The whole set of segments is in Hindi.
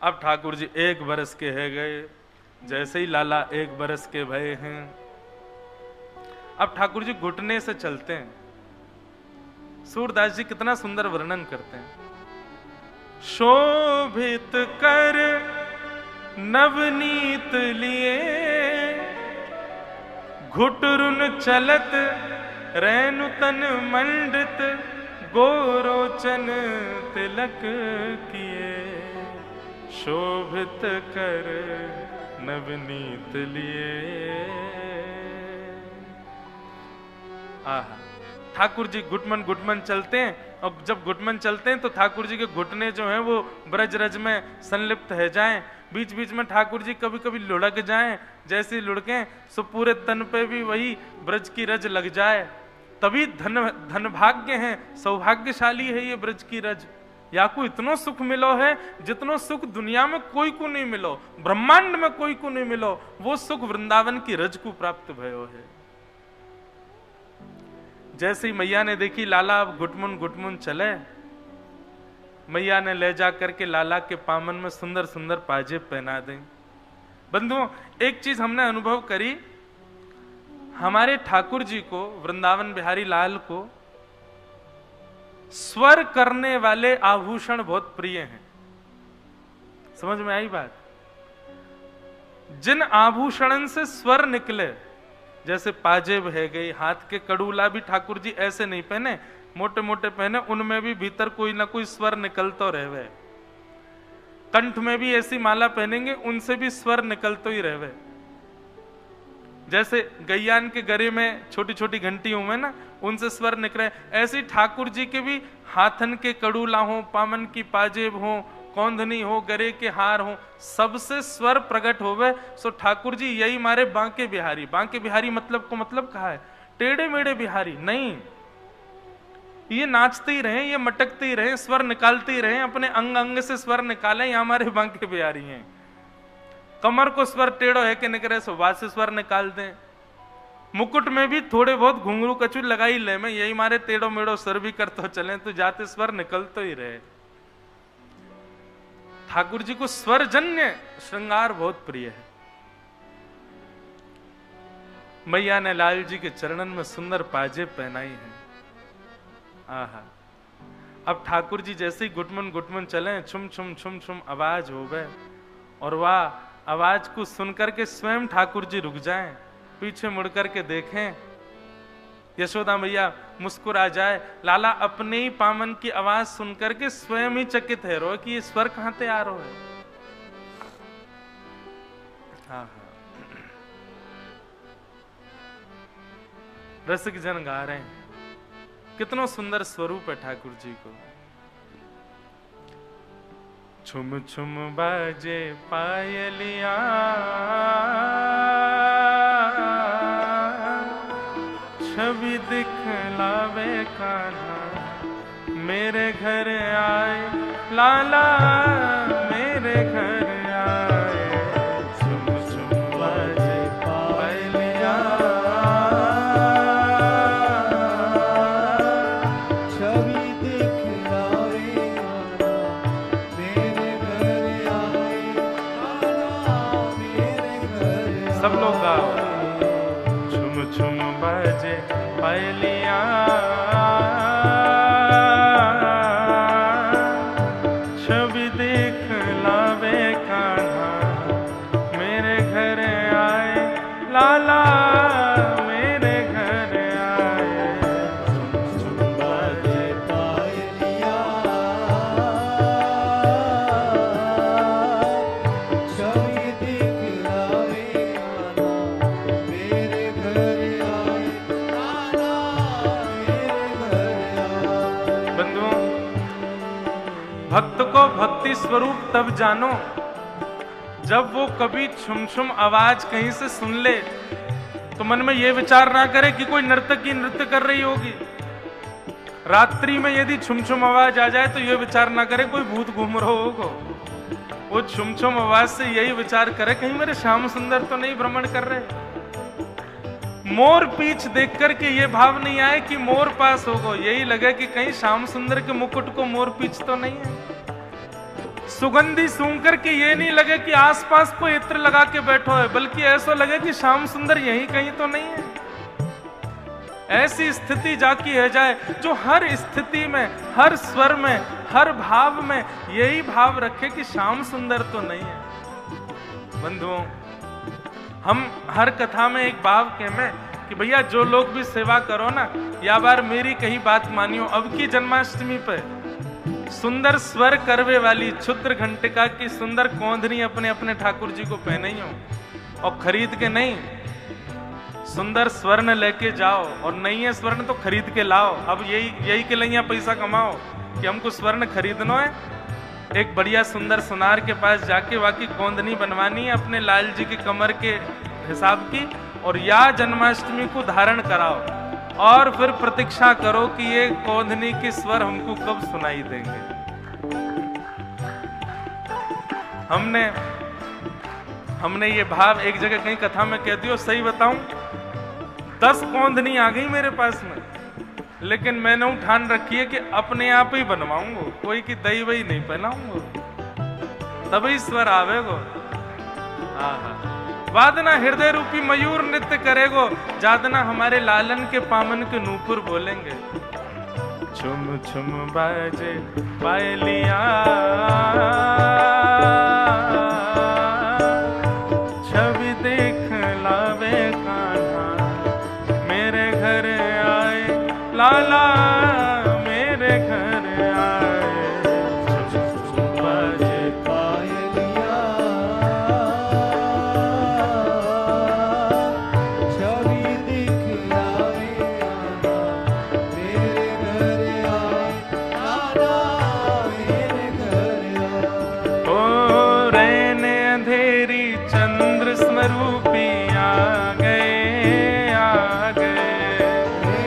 अब ठाकुर जी 1 बरस के है गए, जैसे ही लाला 1 बरस के भये हैं। अब ठाकुर जी घुटने से चलते हैं। सूरदास जी कितना सुंदर वर्णन करते हैं। शोभित कर नवनीत लिए, घुटरुन चलत रैनु तन मंडित, गोरोचन तिलक किए। शोभित कर नवनीत लिए। आहा, ठाकुर जी घुटमन घुटमन चलते हैं, और जब घुटमन चलते हैं तो ठाकुर जी के घुटने जो हैं वो ब्रज रज में संलिप्त है जाएं। बीच बीच में ठाकुर जी कभी कभी लुढ़क जाएं, जैसे लुढ़कें सो पूरे तन पे भी वही ब्रज की रज लग जाए। तभी धन भाग्य है, सौभाग्यशाली है ये ब्रज की रज। या को इतनो सुख मिलो है जितनो सुख दुनिया में कोई को नहीं मिलो, ब्रह्मांड में कोई को नहीं मिलो, वो सुख वृंदावन की रज को प्राप्त भयो है। जैसे ही मैया ने देखी लाला अब घुटमुन घुटमुन चले, मैया ने ले जा करके लाला के पामन में सुंदर सुंदर पाजेब पहना दें। बंधुओं, एक चीज हमने अनुभव करी, हमारे ठाकुर जी को, वृंदावन बिहारी लाल को स्वर करने वाले आभूषण बहुत प्रिय हैं। समझ में आई बात? जिन आभूषण से स्वर निकले, जैसे पाजेब है गई, हाथ के कड़ूला भी ठाकुर जी ऐसे नहीं पहने, मोटे मोटे पहने, उनमें भी भीतर कोई ना कोई स्वर निकलतो रहवे। कंठ में भी ऐसी माला पहनेंगे, उनसे भी स्वर निकलतो ही रहवे। जैसे गैयान के गरे में छोटी छोटी घंटियों में ना, उनसे स्वर निकले, ऐसे ठाकुर जी के भी हाथन के कड़ूला हो, पामन की पाजेब हो, कौंधनी हो, गरे के हार हो, सबसे स्वर प्रकट होवे। सो ठाकुर जी यही मारे बांके बिहारी। बांके बिहारी मतलब को मतलब कहा है टेढ़े मेढ़े बिहारी नहीं, ये नाचते ही रहे, ये मटकते ही रहे, स्वर निकालते ही रहे, अपने अंग अंग से स्वर निकाले, ये हमारे बांके बिहारी हैं। कमर को स्वर टेढ़ो है कि निकले सो बात से स्वर निकाल दें। मुकुट में भी थोड़े बहुत घुंघरू कचू लगाई ले, में यही मारे टेढ़ो मेढ़ो स्वर भी करते चले, तो जाते स्वर निकलते ही रहे। ठाकुर जी को स्वरजन्य श्रृंगार बहुत प्रिय है। मैया ने लाल जी के चरणन में सुंदर पाजेब पहनाई है। आहा, अब ठाकुर जी जैसे ही घुटमन घुटमन चले, छुम छुम छुम छुम आवाज हो गए, और वह आवाज को सुनकर के स्वयं ठाकुर जी रुक जाएं, पीछे मुड़ करके देखें, यशोदा मैया मुस्कुरा जाए, लाला अपने ही पामन की आवाज सुनकर के स्वयं ही चकित है रो कि ये स्वर कहां से आ रहा है। हाँ, रसिक जन गा रहे हैं, कितना सुंदर स्वरूप है ठाकुर जी को। छुम छुम बाजे पायलिया, छवि दिखलावे कान्हा, मेरे घर आए लाला, मेरे घर आए। छुम छुम बाजे पायलिया, छवि दिखलावे कान्हा, मेरे घर आए लाला, मेरे घर आए। सब लोग गाओ। छुम छुम बाजे पायलिया, छवि दिखलावे कान्हा, मेरे घर आए लाला, मेरे घर आए। छुम छुम बाजे पायलिया, छवि दिखलावे कान्हा, मेरे घर आए लाला, मेरे घर आए। बंधुओं, भक्त को भक्ति स्वरूप तब जानो जब वो कभी छुम छुम आवाज कहीं से सुन ले, तो मन में ये विचार ना करे कि कोई नर्तकी नृत्य कर रही होगी। रात्रि में यदि छुम छुम आवाज आ जाए तो ये विचार ना करे कोई भूत घूम रहा होगा। वो छुम छुम आवाज से यही विचार करे कहीं मेरे श्याम सुंदर तो नहीं भ्रमण कर रहे। मोर पीछ देख करके ये भाव नहीं आए कि मोर पास होगा, यही लगे कि कहीं श्याम सुंदर के मुकुट को मोर पीछ तो नहीं है। सुगंधी सूंघ कर के ये नहीं लगे कि आसपास कोई इत्र लगा के बैठो है, बल्कि ऐसा लगे कि श्याम सुंदर यहीं कहीं तो नहीं है। ऐसी स्थिति जाकी है जाए जो हर स्थिति में, हर स्वर में, हर भाव में यही भाव रखे कि श्याम सुंदर तो नहीं है। बंधुओं, हम हर कथा में एक भाव कहते हैं कि भैया जो लोग भी सेवा करो ना, या बार मेरी कही बात मानियो, अब की जन्माष्टमी पे सुंदर स्वर करवे वाली क्षुद्र घंटिका की सुंदर कोंधनी अपने अपने ठाकुर जी को पहने ही हो, और खरीद के नहीं, सुंदर स्वर्ण लेके जाओ, और नहीं है स्वर्ण तो खरीद के लाओ। अब यही के लिए पैसा कमाओ कि हमको स्वर्ण खरीदना है। एक बढ़िया सुंदर सुनार के पास जाके वाकी कोंदनी बनवानी है अपने लाल जी की कमर के हिसाब की, और या जन्माष्टमी को धारण कराओ, और फिर प्रतीक्षा करो कि ये कोंदनी के स्वर हमको कब सुनाई देंगे। हमने ये भाव एक जगह कहीं कथा में कह दियो, सही बताऊं 10 कोंदनी आ गई मेरे पास में, लेकिन मैंने ठान रखी है कि अपने आप ही बनवाऊंगा, कोई की दही वही नहीं पहनाऊंगा, तभी स्वर आवेगो। वादना हृदय रूपी मयूर नृत्य करेगो, जादना हमारे लालन के पामन के नूपुर बोलेंगे। छुम छुम बाजे पायलिया, छवि देख लावे कान्हा, मेरे घर आए लाला, मेरे घर आए। बाजे पायलिया, छवि दिखलावे कान्हा, मेरे घर आए लाला, मेरे घर आए। ओ रहने अंधेरी चंद्र स्वरूपी आ गए, आ गए,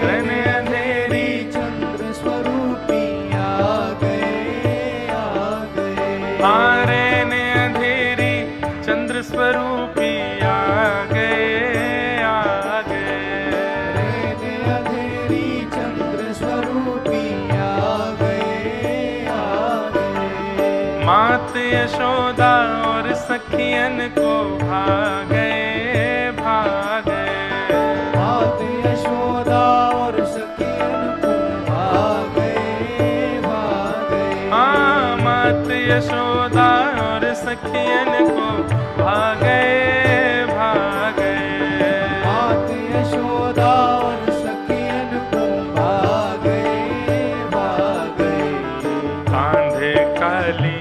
रहने अंधेरी चंद्र स्वरूपी आ गए, आ गए। हाँ, रहने अंधेरी चंद्र स्वरूपी आ गए, आ गए। रहने अंधेरी चंद्र स्वरूपी आ गए, आ गए। मात यशोदा और सखियन को भागे, भागे। मात यशोदा और सखियन को भागे, भागे। हाँ, मात यशोदा और सखियन को भागे, भागे। मात यशोदा और सखियन को भागे, भागे। कांधे काली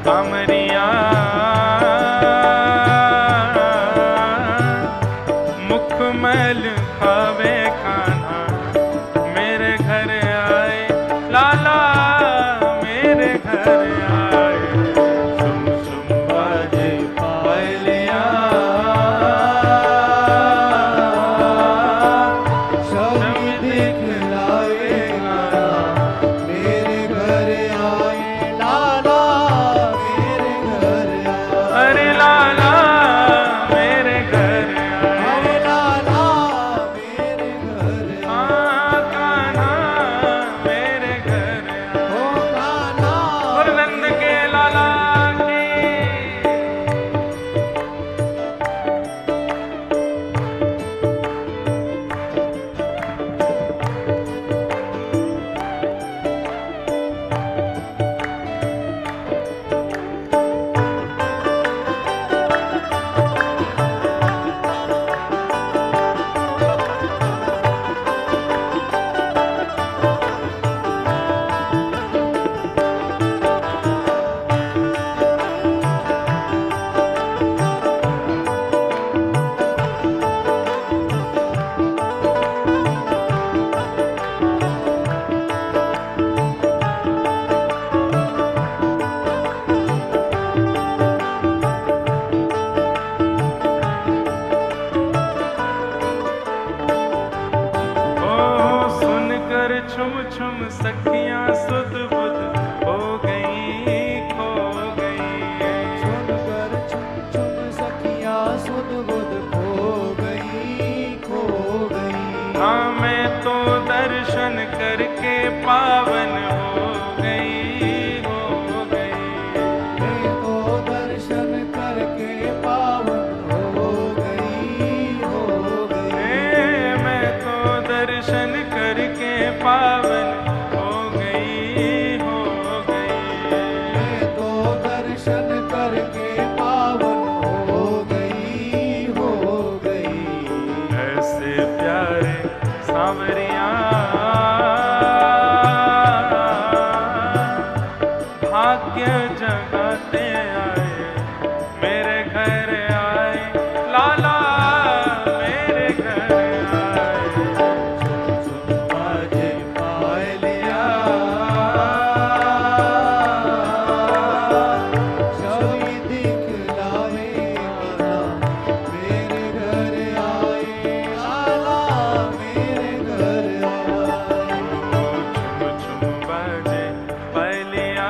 कामरिया, मुखमल खावे कान्हा, मेरे घर आए लाला, मेरे घर आए। सुम सुम बाजे पायलिया, छवि दिखलावे कान्हा, मेरे घर आए लाला, मेरे घर खाते आए, मेरे घर आए लाला मेरे घर आए। बाजे पायलिया छवि दिखलावे आला मेरे घर आए, आला मेरे घर आए। छुम छुम बाजे पायलिया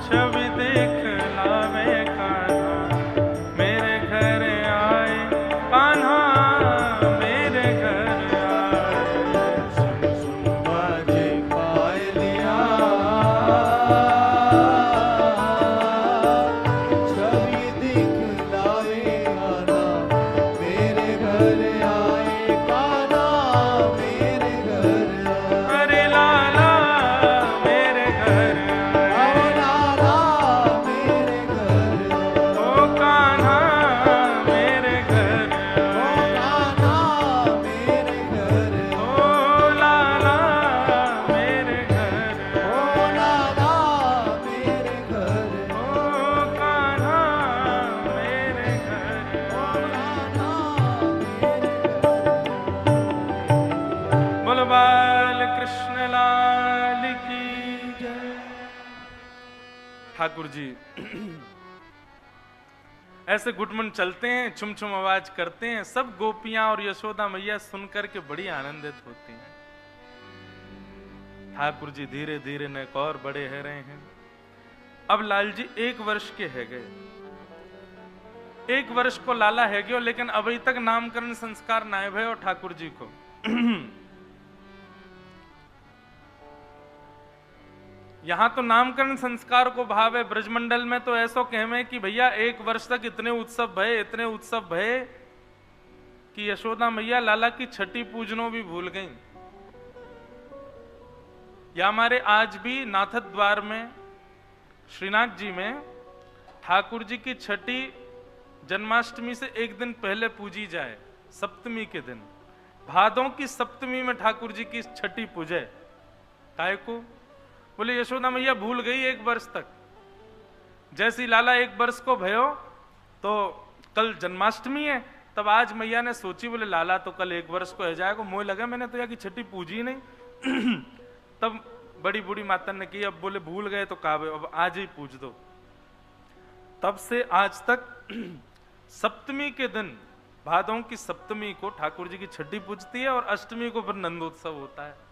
छवि दिखलावे कान्हा मेरे घर आए, कान्हा मेरे घर आए। बाजे पायलिया छवि दिखलावे आला मेरे घर आए, कान्हा मेरे घर आए। अरे लाला मेरे घर आए, ओ लाला मेरे घर आए, ओ कान्हा मेरे घर ओ आए, कान्हा मेरे घर आए, ओ लाला मेरे घर ओ आए, लाला मेरे घर आए, ओ कान्हा मेरे घर ओ आए। कान्हा मेरे बोल बाल कृष्ण लाल की जय। ठाकुर जी ऐसे घुटमन चलते हैं, छुम छुम आवाज करते हैं, सब गोपियां और यशोदा मैया सुनकर के बड़ी आनंदित होती हैं। ठाकुर जी धीरे धीरे नेक और बड़े है रहे हैं। अब लाल जी 1 वर्ष के है गए, 1 वर्ष को लाला है गयो, लेकिन अभी तक नामकरण संस्कार ना भय और ठाकुर जी को। यहां तो नामकरण संस्कार को भाव है, ब्रजमंडल में तो ऐसो कहवे कि भैया 1 वर्ष तक इतने उत्सव भये, इतने उत्सव भये कि यशोदा मैया लाला की छठी पूजनों भी भूल गई। या हमारे आज भी नाथद द्वार में श्रीनाथ जी में ठाकुर जी की छठी जन्माष्टमी से 1 दिन पहले पूजी जाए, सप्तमी के दिन, भादों की सप्तमी में ठाकुर जी की छठी पूजे। काय को? बोले यशोदा मैया भूल गई 1 वर्ष तक। जैसी लाला 1 वर्ष को भयो तो कल जन्माष्टमी है, तब आज मैया ने सोची, बोले लाला तो कल 1 वर्ष को है जाएगा, मोह लगा मैंने तो यहाँ की छठी पूजी नहीं। तब बड़ी बूढ़ी माता ने की, अब बोले भूल गए तो काबे अब आज ही पूज दो। तब से आज तक सप्तमी के दिन, भादों की सप्तमी को ठाकुर जी की छठी पूजती है और अष्टमी को फिर नंदोत्सव होता है।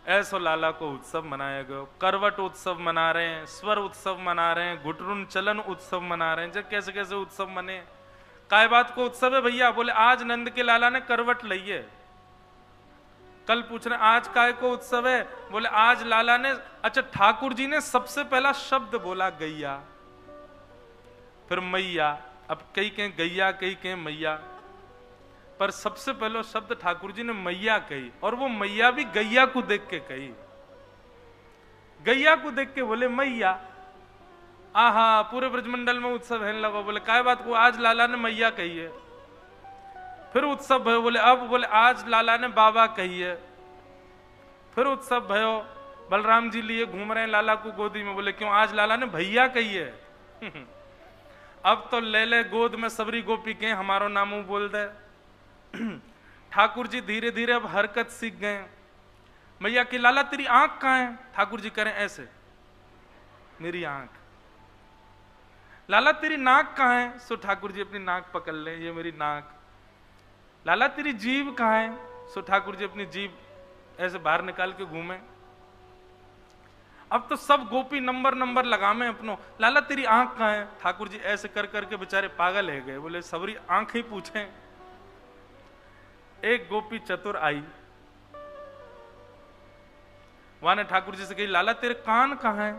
ऐसो लाला को उत्सव मनाया गया। करवट उत्सव मना रहे हैं, स्वर उत्सव मना रहे हैं, घुटरुन चलन उत्सव मना रहे हैं। जब कैसे कैसे उत्सव मने, काय बात को उत्सव है भैया? बोले आज नंद के लाला ने करवट ली है। कल पूछ रहे आज काय को उत्सव है? बोले आज लाला ने, अच्छा ठाकुर जी ने सबसे पहला शब्द बोला गैया, फिर मैया, अब कई कहें गैया कई कहें मैया, पर सबसे पहला शब्द ठाकुर जी ने मैया कही, और वो मैया भी गैया को देख के कही। गैया को देख के बोले मैया। आहा, पूरे ब्रजमंडल में उत्सव है लगा। बोले काय बात को? आज लाला ने मैया कही है। फिर उत्सव भयो, बोले अब, बोले आज लाला ने बाबा कही है। फिर उत्सव भयो, बलराम जी लिए घूम रहे हैं लाला को गोदी में, बोले क्यों? आज लाला ने भैया कही है। अब तो ले ले गोद में सबरी गोपी के हमारो नामू बोल दे। ठाकुर जी धीरे धीरे अब हरकत सीख गए। मैया की लाला तेरी आंख कहां है? ठाकुर जी करें ऐसे, मेरी आंख। लाला तेरी नाक कहां है? सो ठाकुर जी अपनी नाक पकड़ ले, ये मेरी नाक। लाला तेरी जीभ कहां है? सो ठाकुर जी अपनी जीभ ऐसे बाहर निकाल के घूमे। अब तो सब गोपी नंबर नंबर लगामे अपनो। लाला तेरी आंख कहां है? ठाकुर जी ऐसे कर करके बेचारे पागल है गए। बोले सबरी आंख ही पूछे। एक गोपी चतुर आई, वहां ने ठाकुर जी से कही लाला तेरे कान कहां है?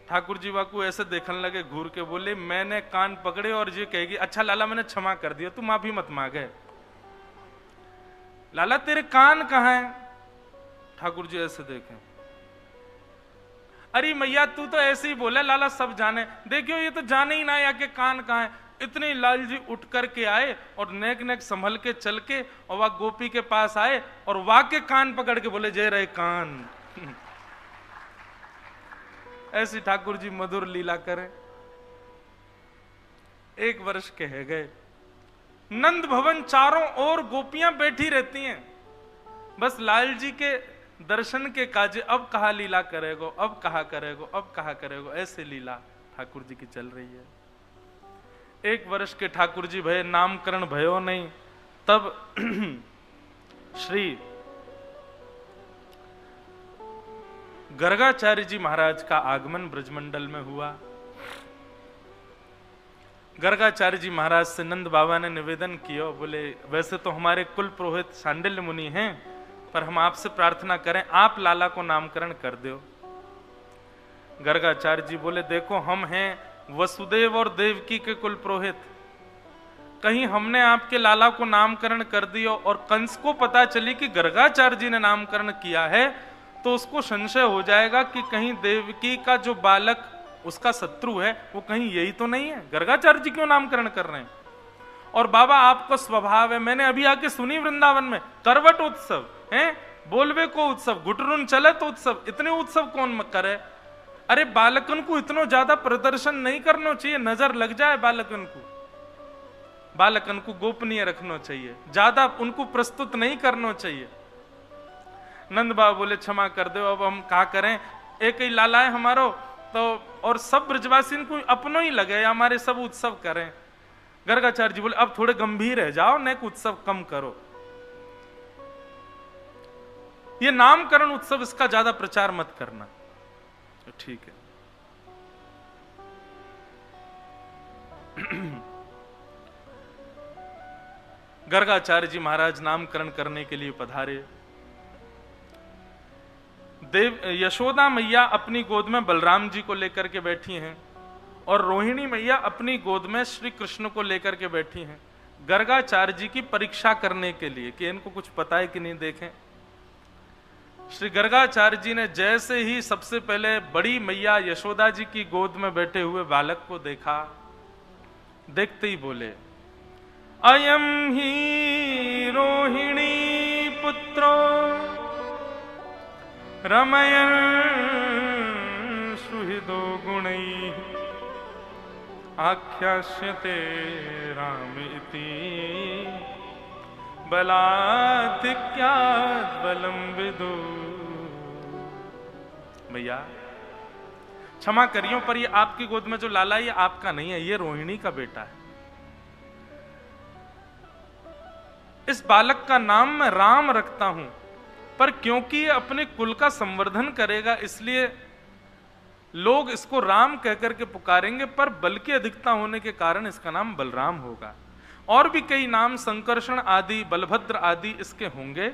ठाकुर जी वाकू ऐसे देखने लगे घूर के, बोले मैंने कान पकड़े और ये कहेगी अच्छा लाला मैंने क्षमा कर दिया, तू माफी मत मांगे। लाला तेरे कान कहां है? ठाकुर जी ऐसे देखे, अरे मैया तू तो ऐसे ही बोले, लाला सब जाने। देखियो ये तो जाने ही ना या के कान कहां है। इतने लाल जी उठ करके आए और नेक नेक संभल के चल के और वह गोपी के पास आए और वह के कान पकड़ के बोले, जय रहे कान। ऐसी ठाकुर जी मधुर लीला करें। 1 वर्ष के है गए, नंद भवन चारों ओर गोपियां बैठी रहती हैं, बस लाल जी के दर्शन के काजे, अब कहा लीला करेगो, अब कहा करेगो, अब कहा करेगो, ऐसे लीला ठाकुर जी की चल रही है। 1 वर्ष के ठाकुर जी भय, नामकरण भयो नहीं। तब श्री गर्गाचार्य जी महाराज का आगमन ब्रजमंडल में हुआ। गर्गाचार्य जी महाराज से नंद बाबा ने निवेदन किया, बोले वैसे तो हमारे कुल पुरोहित सांडिल्य मुनि हैं, पर हम आपसे प्रार्थना करें आप लाला को नामकरण कर दो। गर्गाचार्य जी बोले, देखो हम हैं वसुदेव और देवकी के कुल पुरोहित, कहीं हमने आपके लाला को नामकरण कर दिया और कंस को पता चली कि गर्गाचार्य जी ने नामकरण किया है, तो उसको संशय हो जाएगा कि कहीं देवकी का जो बालक उसका शत्रु है वो कहीं यही तो नहीं है, गर्गाचार्य जी क्यों नामकरण कर रहे हैं। और बाबा आपको स्वभाव है, मैंने अभी आके सुनी वृंदावन में करवट उत्सव है, बोलवे को उत्सव, गुटरुन चले तो उत्सव, इतने उत्सव कौन करे। अरे बालकन को इतना ज्यादा प्रदर्शन नहीं करना चाहिए, नजर लग जाए बालकन को गोपनीय रखना चाहिए, ज्यादा उनको प्रस्तुत नहीं करना चाहिए। नंद बाबा बोले क्षमा कर दो, अब हम क्या करें, एक ही लाला है हमारो, तो और सब ब्रजवासी को अपनो ही लगे, हमारे सब उत्सव करें। गर्गाचार्य जी बोले अब थोड़े गंभीर है जाओ, नेक उत्सव कम करो, ये नामकरण उत्सव इसका ज्यादा प्रचार मत करना। तो ठीक है। गर्गाचार्य जी महाराज नामकरण करने के लिए पधारे। यशोदा मैया अपनी गोद में बलराम जी को लेकर के बैठी हैं और रोहिणी मैया अपनी गोद में श्री कृष्ण को लेकर के बैठी हैं, गर्गाचार्य जी की परीक्षा करने के लिए कि इनको कुछ पता है कि नहीं। देखें, श्री गर्गाचार्य जी ने जैसे ही सबसे पहले बड़ी मैया यशोदा जी की गोद में बैठे हुए बालक को देखा, देखते ही बोले, अयम ही रोहिणी पुत्रो रमयन् सुहृदो गुणैः आख्यास्यते राम इति बलाधिक्यात् बलं विदु। भैया क्षमा करियो, पर ये आपकी गोद में जो लाला ये आपका नहीं है, ये रोहिणी का बेटा है। इस बालक का नाम मैं राम रखता हूं, पर क्योंकि ये अपने कुल का संवर्धन करेगा इसलिए लोग इसको राम कहकर के पुकारेंगे, पर बल की अधिकता होने के कारण इसका नाम बलराम होगा। और भी कई नाम संकर्षण आदि, बलभद्र आदि इसके होंगे,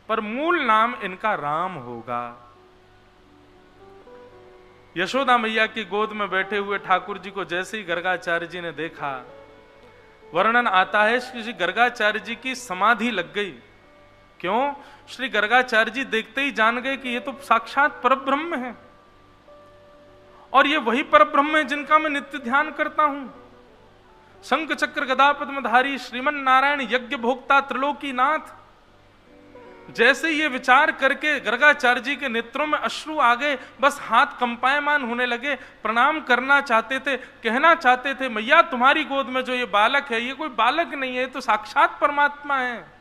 पर मूल नाम इनका राम होगा। यशोदा मैया की गोद में बैठे हुए ठाकुर जी को जैसे ही गर्गाचार्य जी ने देखा, वर्णन आता है श्री गर्गाचार्य जी की समाधि लग गई। क्यों? श्री गर्गाचार्य जी देखते ही जान गए कि ये तो साक्षात परब्रह्म है, और ये वही परब्रह्म है जिनका मैं नित्य ध्यान करता हूं। शंख चक्र गदा पद्मधारी श्रीमन नारायण यज्ञ भोक्ता त्रिलोकी नाथ। जैसे ये विचार करके गर्गाचार्य जी के नेत्रों में अश्रु आ गए, बस हाथ कंपायमान होने लगे, प्रणाम करना चाहते थे, कहना चाहते थे, मैया तुम्हारी गोद में जो ये बालक है ये कोई बालक नहीं है, तो साक्षात परमात्मा है।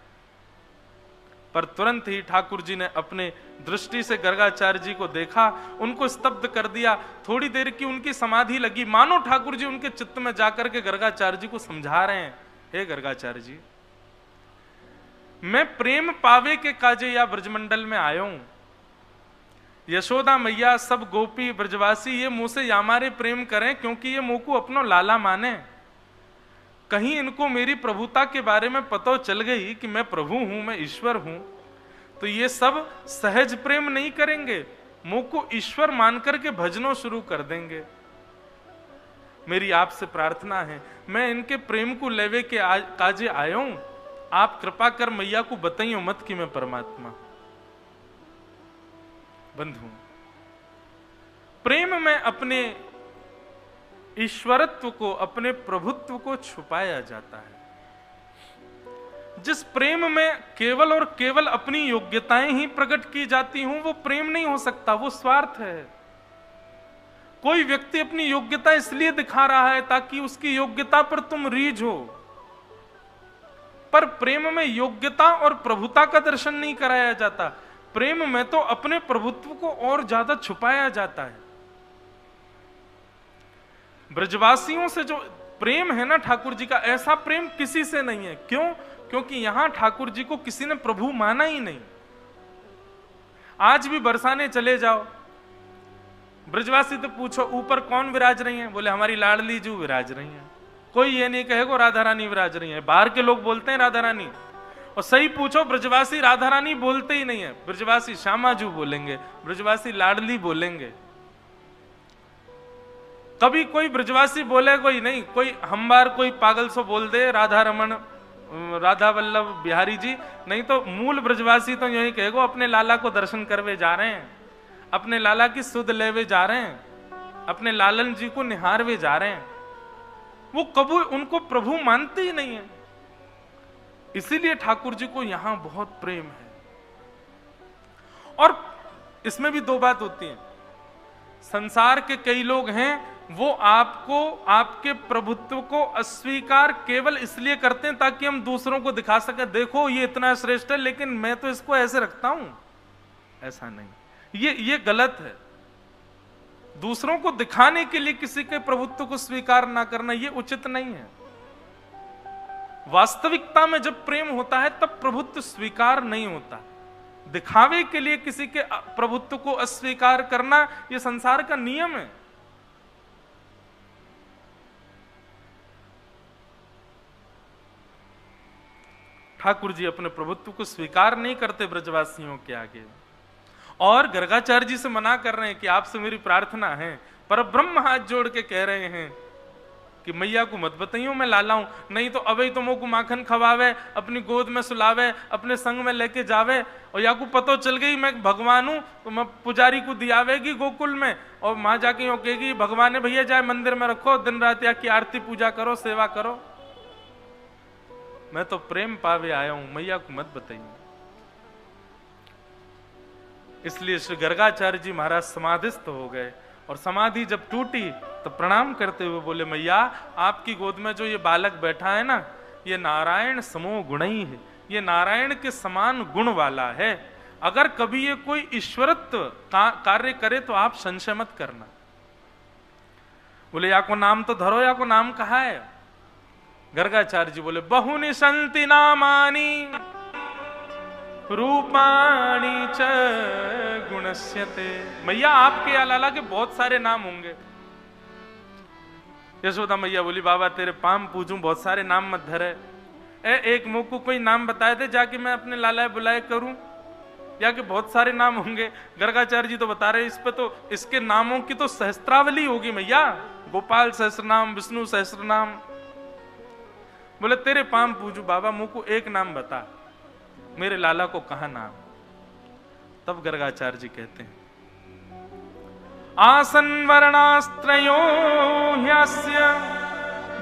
पर तुरंत ही ठाकुर जी ने अपने दृष्टि से गर्गाचार्य जी को देखा, उनको स्तब्ध कर दिया। थोड़ी देर की उनकी समाधि लगी, मानो ठाकुर जी उनके चित्त में जाकर के गर्गाचार्य जी को समझा रहे हैं, हे गर्गाचार्य जी, मैं प्रेम पावे के काजे या ब्रजमंडल में आया हूं। यशोदा मैया सब गोपी ब्रजवासी ये मुंह से यामारे प्रेम करें क्योंकि ये मुंह को अपनो लाला माने। कहीं इनको मेरी प्रभुता के बारे में पता चल गई कि मैं प्रभु हूं, मैं ईश्वर हूं, तो ये सब सहज प्रेम नहीं करेंगे, मुंह को ईश्वर मान करके भजनों शुरू कर देंगे। मेरी आपसे प्रार्थना है, मैं इनके प्रेम को लेवे के काजे आया हूं, आप कृपा कर मैया को बताइयो मत कि मैं परमात्मा। बंधु, प्रेम में अपने ईश्वरत्व को, अपने प्रभुत्व को छुपाया जाता है। जिस प्रेम में केवल और केवल अपनी योग्यताएं ही प्रकट की जाती हूं, वो प्रेम नहीं हो सकता, वो स्वार्थ है। कोई व्यक्ति अपनी योग्यता इसलिए दिखा रहा है ताकि उसकी योग्यता पर तुम रीझो, पर प्रेम में योग्यता और प्रभुता का दर्शन नहीं कराया जाता। प्रेम में तो अपने प्रभुत्व को और ज्यादा छुपाया जाता है। ब्रजवासियों से जो प्रेम है ना ठाकुर जी का, ऐसा प्रेम किसी से नहीं है। क्यों? क्योंकि यहां ठाकुर जी को किसी ने प्रभु माना ही नहीं। आज भी बरसाने चले जाओ, ब्रजवासी तो पूछो ऊपर कौन विराज रही है, बोले हमारी लाडली जू विराज रही है। कोई ये नहीं कहेगा राधा रानी विराज रही है। बाहर के लोग बोलते हैं राधा रानी, और सही पूछो ब्रजवासी राधा रानी बोलते ही नहीं है। ब्रजवासी श्यामा जू बोलेंगे, ब्रजवासी लाडली बोलेंगे। कभी कोई ब्रजवासी बोले कोई नहीं, कोई हम बार कोई पागल सो बोल दे राधा रमन, राधा वल्लभ बिहारी जी, नहीं तो मूल ब्रजवासी तो यही कहेगा अपने लाला को दर्शन करवे जा रहे हैं, अपने लाला की सुध लेवे जा रहे हैं, अपने लालन जी को निहारवे जा रहे हैं। वो कभी उनको प्रभु मानते ही नहीं है। इसीलिए ठाकुर जी को यहां बहुत प्रेम है। और इसमें भी दो बात होती है। संसार के कई लोग हैं, वो आपको, आपके प्रभुत्व को अस्वीकार केवल इसलिए करते हैं ताकि हम दूसरों को दिखा सकें, देखो ये इतना श्रेष्ठ है लेकिन मैं तो इसको ऐसे रखता हूं। ऐसा नहीं, ये गलत है। दूसरों को दिखाने के लिए किसी के प्रभुत्व को स्वीकार ना करना, ये उचित नहीं है। वास्तविकता में जब प्रेम होता है तब प्रभुत्व स्वीकार नहीं होता। दिखावे के लिए किसी के प्रभुत्व को अस्वीकार करना, यह संसार का नियम है। ठाकुर जी अपने प्रभुत्व को स्वीकार नहीं करते ब्रजवासियों के आगे, और गर्गाचार्य जी से मना कर रहे हैं कि आपसे मेरी प्रार्थना है। पर ब्रह्म हाथ जोड़ के कह रहे हैं कि मैया को मत बताइयो मैं लाला हूं, नहीं तो अबे तो मोको माखन खवावे, अपनी गोद में सुलावे, अपने संग में लेके जावे, और या को पतो चल गई मैं भगवान हूं तो मैं पुजारी को दियावेगी गोकुल में, और मां जाके यूं कहेगी भगवान है भैया जाए मंदिर में रखो, दिन रात या की आरती पूजा करो, सेवा करो। मैं तो प्रेम पावे आया हूं, मैया को मत बताइए। इसलिए श्री गर्गाचार्य जी महाराज समाधिस्थ हो गए, और समाधि जब टूटी तो प्रणाम करते हुए बोले मैया आपकी गोद में जो ये बालक बैठा है ना, ये नारायण समो गुणी है, ये नारायण के समान गुण वाला है। अगर कभी ये कोई ईश्वरत्व कार्य करे तो आप संशय मत करना। बोले या को नाम तो धरो, या को नाम कहा है? गर्गाचार्य जी बोले बहुनि संति नामानि रूपाणी च गुणस्यते। मैया आपके या लाला के बहुत सारे नाम होंगे। यशोदा मैया बोली बाबा तेरे पाम पूजूं, बहुत सारे नाम मत धरे। एक मुंह को कोई नाम बताए थे जाके मैं अपने लाला बुलाए करूं, या कि बहुत सारे नाम होंगे। गर्गाचार्य जी तो बता रहे इस पे तो इसके नामों की तो सहस्त्रावली होगी मैया, गोपाल सहस्रनाम, विष्णु सहस्रनाम। बोले तेरे पाम पूजू बाबा, मुंह को एक नाम बता, मेरे लाला को कहा नाम। तब गर्गाचार्य जी कहते हैं आसन वर्णास्त्रयो ह्यस्य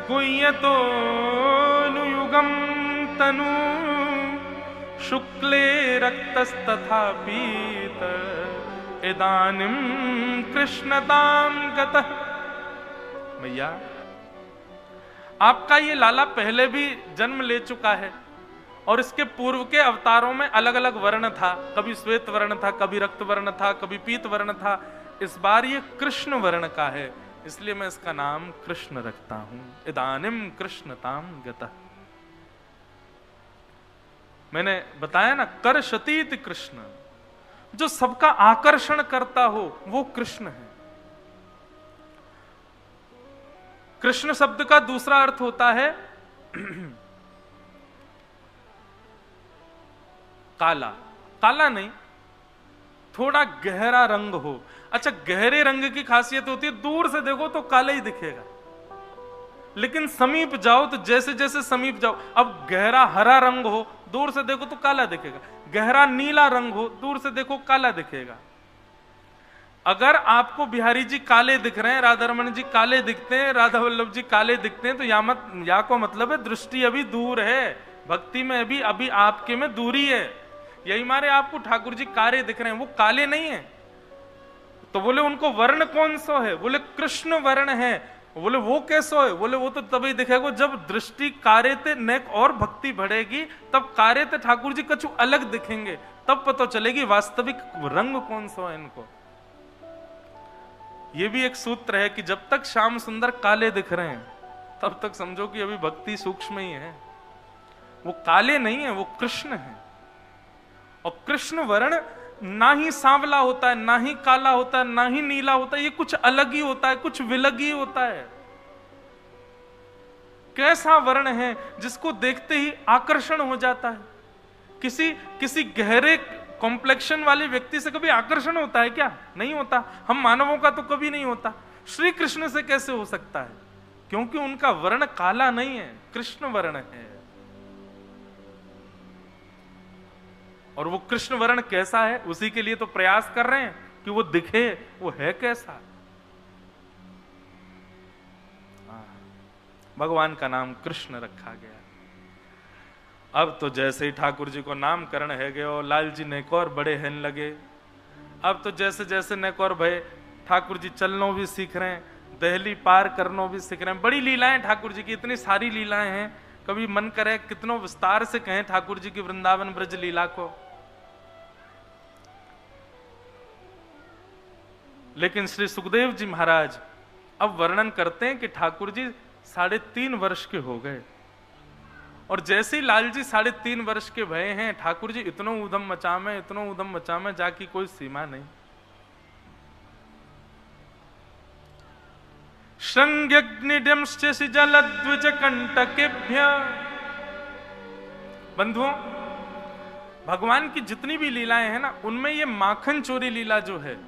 गुह्यतो नुयुगम तनु शुक्ले रक्तस्तथा पीत इदानीं कृष्णतां गतः। मैया आपका ये लाला पहले भी जन्म ले चुका है, और इसके पूर्व के अवतारों में अलग अलग वर्ण था, कभी श्वेत वर्ण था, कभी रक्त वर्ण था, कभी पीत वर्ण था। इस बार ये कृष्ण वर्ण का है, इसलिए मैं इसका नाम कृष्ण रखता हूं। इदानीम कृष्णताम गतः। मैंने बताया ना कर्षतीति कृष्ण, जो सबका आकर्षण करता हो वो कृष्ण है। कृष्ण शब्द का दूसरा अर्थ होता है काला। काला नहीं, थोड़ा गहरा रंग हो। अच्छा, गहरे रंग की खासियत होती है दूर से देखो तो काला ही दिखेगा, लेकिन समीप जाओ तो जैसे जैसे समीप जाओ, अब गहरा हरा रंग हो दूर से देखो तो काला दिखेगा, गहरा नीला रंग हो दूर से देखो काला दिखेगा। अगर आपको बिहारी जी काले दिख रहे हैं, राधा रमन जी काले दिखते हैं, राधा वल्लभ जी काले दिखते हैं, तो या को मतलब है दृष्टि अभी दूर है, भक्ति में अभी आपके में दूरी है। यही मारे आपको ठाकुर जी काले दिख रहे हैं, वो काले नहीं है। तो बोले उनको वर्ण कौन सा है? बोले कृष्ण वर्ण है। बोले वो कैसो है? बोले वो तो तभी दिखेगा जब दृष्टि कार्य ते नेक और भक्ति बढ़ेगी, तब कार्य ते ठाकुर जी कछु अलग दिखेंगे, तब पता चलेगी वास्तविक रंग कौन सा है इनको। ये भी एक सूत्र है कि जब तक श्याम सुंदर काले दिख रहे हैं तब तक समझो कि अभी भक्ति सूक्ष्म ही है। वो काले नहीं है, वो कृष्ण है। और कृष्ण वर्ण ना ही सांवला होता है, ना ही काला होता है, ना ही नीला होता है, ये कुछ अलग ही होता है, कुछ विलग ही होता है। कैसा वर्ण है जिसको देखते ही आकर्षण हो जाता है। किसी गहरे कॉम्प्लेक्शन वाले व्यक्ति से कभी आकर्षण होता है क्या? नहीं होता। हम मानवों का तो कभी नहीं होता। श्री कृष्ण से कैसे हो सकता है? क्योंकि उनका वर्ण काला नहीं है, कृष्ण वर्ण है। और वो कृष्ण वर्ण कैसा है, उसी के लिए तो प्रयास कर रहे हैं कि वो दिखे, वो है कैसा। भगवान का नाम कृष्ण रखा गया। अब तो जैसे ही ठाकुर जी को नामकरण है गए और लाल जी नेक और बड़े हैन लगे। अब तो जैसे जैसे नेक और भय, ठाकुर जी चलनो भी सीख रहे हैं, दहली पार करनो भी सीख रहे हैं। बड़ी लीलाएं ठाकुर जी की, इतनी सारी लीलाएं हैं, कभी मन करे कितनों विस्तार से कहें ठाकुर जी की वृंदावन ब्रज लीला को। लेकिन श्री सुखदेव जी महाराज अब वर्णन करते हैं कि ठाकुर जी 3.5 वर्ष के हो गए, और जैसे ही लाल जी 3.5 वर्ष के भये हैं, ठाकुर जी इतनो उधम मचामे, इतनो उधम मचामे, जाकी कोई सीमा नहीं। श्रृंग्यग्निड्यंश्च जलद्विज कंटकेभ्य। बंधुओं, भगवान की जितनी भी लीलाएं हैं ना, उनमें ये माखन चोरी लीला जो है,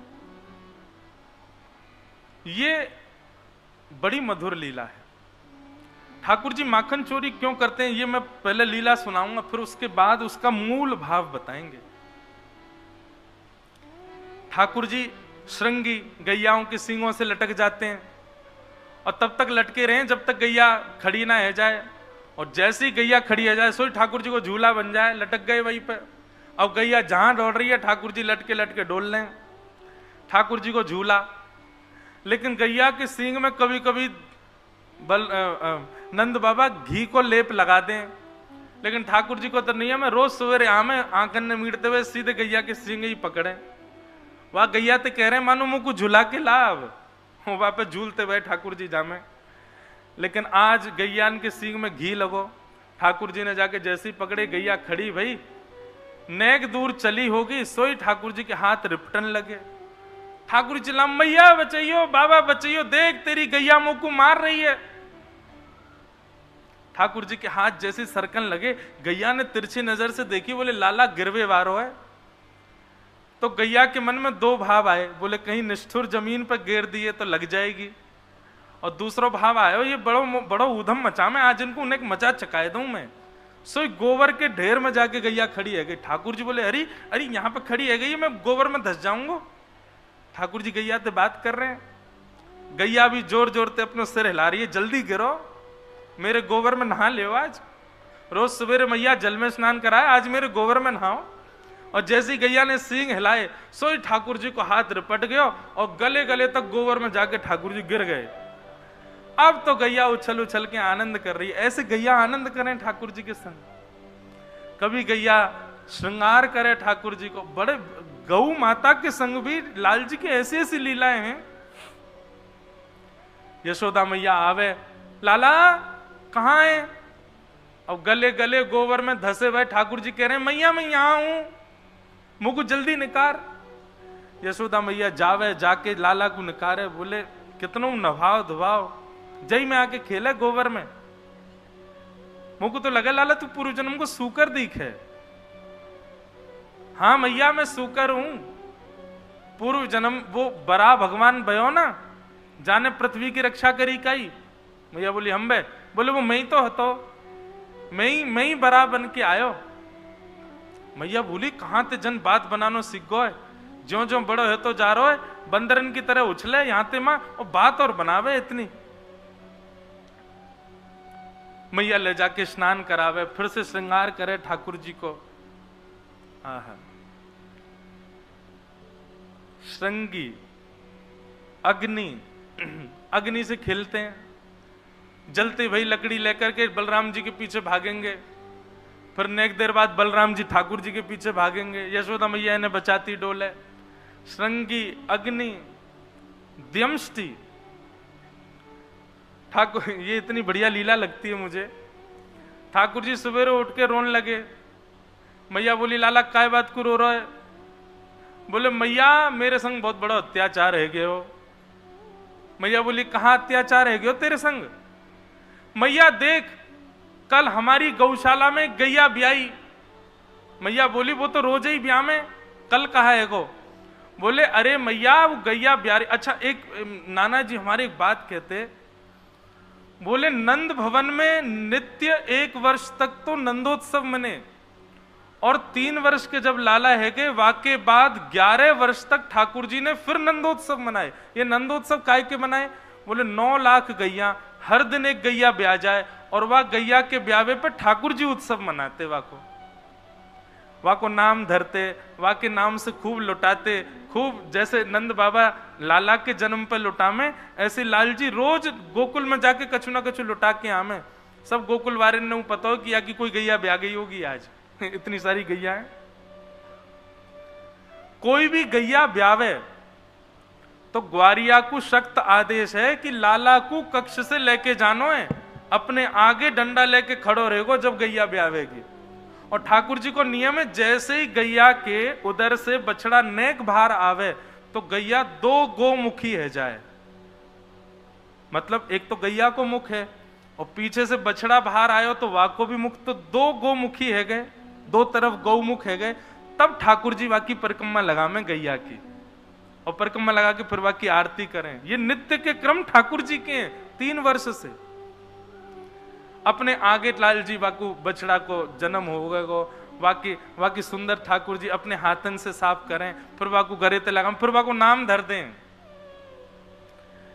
ये बड़ी मधुर लीला है। ठाकुर जी माखन चोरी क्यों करते हैं, ये मैं पहले लीला सुनाऊंगा, फिर उसके बाद उसका मूल भाव बताएंगे। ठाकुर जी श्रृंगी गैयाओं के सींगों से लटक जाते हैं, और तब तक लटके रहे जब तक गैया खड़ी ना हो जाए, और जैसे ही गैया खड़ी हो जाए, सोई ठाकुर जी को झूला बन जाए, लटक गए वहीं पर। अब गैया जहां दौड़ रही है, ठाकुर जी लटके लटके डोल लें, ठाकुर जी को झूला। लेकिन गैया के सींग में कभी कभी नंद बाबा घी को लेप लगा दें, लेकिन ठाकुर जी को तो नियम है, रोज सवेरे आमे आंखन ने मीटते हुए सीधे गैया के सींग ही पकड़े। वह गैया तो कह रहे मानो मुंह को झुला के लाभ, वहां पे झूलते हुए ठाकुर जी जामे। लेकिन आज गैयान के सींग में घी लगो, ठाकुर जी ने जाके जैसे ही पकड़े, गैया खड़ी भाई, नेक दूर चली होगी, सोई ठाकुर जी के हाथ रिपटन लगे। ठाकुर जी चिल्ला, मैया बचाइयो, बाबा बचाइयो, देख तेरी गैया मुंह को मार रही है। ठाकुर जी के हाथ जैसे सरकन लगे, गैया ने तिरछी नजर से देखी, बोले लाला गिरवे वारो है। तो गैया के मन में 2 भाव आए, बोले कहीं निष्ठुर जमीन पर गिर दिए तो लग जाएगी, और दूसरा भाव आया, ये बड़ो ऊधम मचा में, आज इनको उन्हें मचा चकाए दूं मैं। सो गोबर के ढेर में जाके गैया खड़ी है गई। ठाकुर जी बोले अरे अरे यहाँ पे खड़ी है गई, मैं गोबर में धस जाऊंगा। ठाकुर जी गैया से बात कर रहे हैं, गैया भी जोर जोर से अपने सिर हिला रही है, जल्दी गिरो, मेरे गोबर में नहा ले। आज रोज सवेरे मैया जल में स्नान कराए, आज मेरे गोबर में नहाओ। और जैसी गैया ने सींग हिलाए, सोई ठाकुर जी को हाथ रिपट गया, और गले गले तक गोबर में जाके ठाकुर जी गिर गए। अब तो गैया उछल उछल के आनंद कर रही है। ऐसे गैया आनंद करें ठाकुर जी के संग। कभी गैया श्रृंगार करे ठाकुर जी को, बड़े गौ माता के संग भी लाल जी की ऐसी ऐसी लीलाएं हैं। यशोदा मैया आवे, लाला कहाँ है? अब गले गले गोबर में धसे हुए ठाकुर जी कह रहे हैं मैया मैं यहां हूं, मुझ को जल्दी निकार। यशोदा मैया जावे, जाके लाला को निकारे, बोले कितनो नभाव धुभाव, जय में आके खेले गोबर में। मुझको तो लगा लाला तू पूर्व जन्म को सूकर दिख है। हाँ मैया मैं सूकर हूं, पूर्व जन्म वो बरा भगवान भयो ना, जाने पृथ्वी की रक्षा करी काई। मैया बोली हम बे, बोले वो मैं ही तो हतो, मैं ही बरा बन के आयो। मैया बोली कहां ते जन बात बनानो सीख गो है, ज्यो ज्यो बड़ो है तो जा रहो है, बंदरन की तरह उछले यहाँ ते माँ और बात और बनावे इतनी। मैया ले जाके स्नान करावे, फिर से श्रृंगार करे ठाकुर जी को। आहा, श्रृंगी अग्नि, अग्नि से खेलते हैं, जलते भाई लकड़ी लेकर के बलराम जी के पीछे भागेंगे, फिर नेक देर बाद बलराम जी ठाकुर जी के पीछे भागेंगे, यशोदा मैया इन्हें बचाती डोले। श्रृंगी अग्नि द्यमष्टि, ठाकुर, ये इतनी बढ़िया लीला लगती है मुझे। ठाकुर जी सवेरे उठ के रोने लगे। मैया बोली लाला काय बात को रो रहा है? बोले मैया मेरे संग बहुत बड़ा अत्याचार है गए हो। मैया बोली कहां अत्याचार है गए हो तेरे संग? मैया देख कल हमारी गौशाला में गैया ब्याई। मैया बोली वो तो रोज ही ब्याह में, कल कहा है गो? बोले अरे मैया वो गैया ब्यारी। अच्छा एक नाना जी हमारे एक बात कहते, बोले नंद भवन में नित्य 1 वर्ष तक तो नंदोत्सव मने, और 3 वर्ष के जब लाला है के वाके बाद 11 वर्ष तक ठाकुर जी ने फिर नंदोत्सव मनाए। ये नंदोत्सव काय के मनाए? बोले 9 लाख गैया, हर दिन एक गैया ब्याह जाए, और वह गैया के ब्यावे पे ठाकुर जी उत्सव मनाते, वाह को नाम धरते, वाह के नाम से खूब लुटाते, खूब जैसे नंद बाबा लाला के जन्म पर लुटामे, ऐसे लाल जी रोज गोकुल में जाके कछु ना कछु लुटा के आमे। सब गोकुल वाले ने पता हो कि या कि कोई गैया ब्याह गई होगी आज। इतनी सारी गैया है। कोई भी गैया ब्यावे तो ग्वारिया को सख्त आदेश है कि लाला को कक्ष से लेके जानो है, अपने आगे डंडा लेके खड़ो रहेगो जब गैया ब्यावेगी। और ठाकुर जी को नियम है जैसे ही गैया के उधर से बछड़ा नेक बाहर आवे तो गैया 2 गोमुखी है जाए। मतलब एक तो गैया को मुख है और पीछे से बछड़ा बाहर आयो तो वाह को भी मुख, तो 2 गोमुखी है गए, 2 तरफ गौमुख है गए। तब ठाकुर जी वाकी परिक्रमा लगा में गैया की, और परिक्रमा लगा के फिर वाकी आरती करें। ये नित्य के क्रम ठाकुर जी के हैं 3 वर्ष से। अपने आगे लाल जी वाकू बछड़ा को जन्म होगा को वाकी सुंदर ठाकुर जी अपने हाथन से साफ करें, फिर वाकू गरे ते लगाम, फिर वाकू नाम धर दें।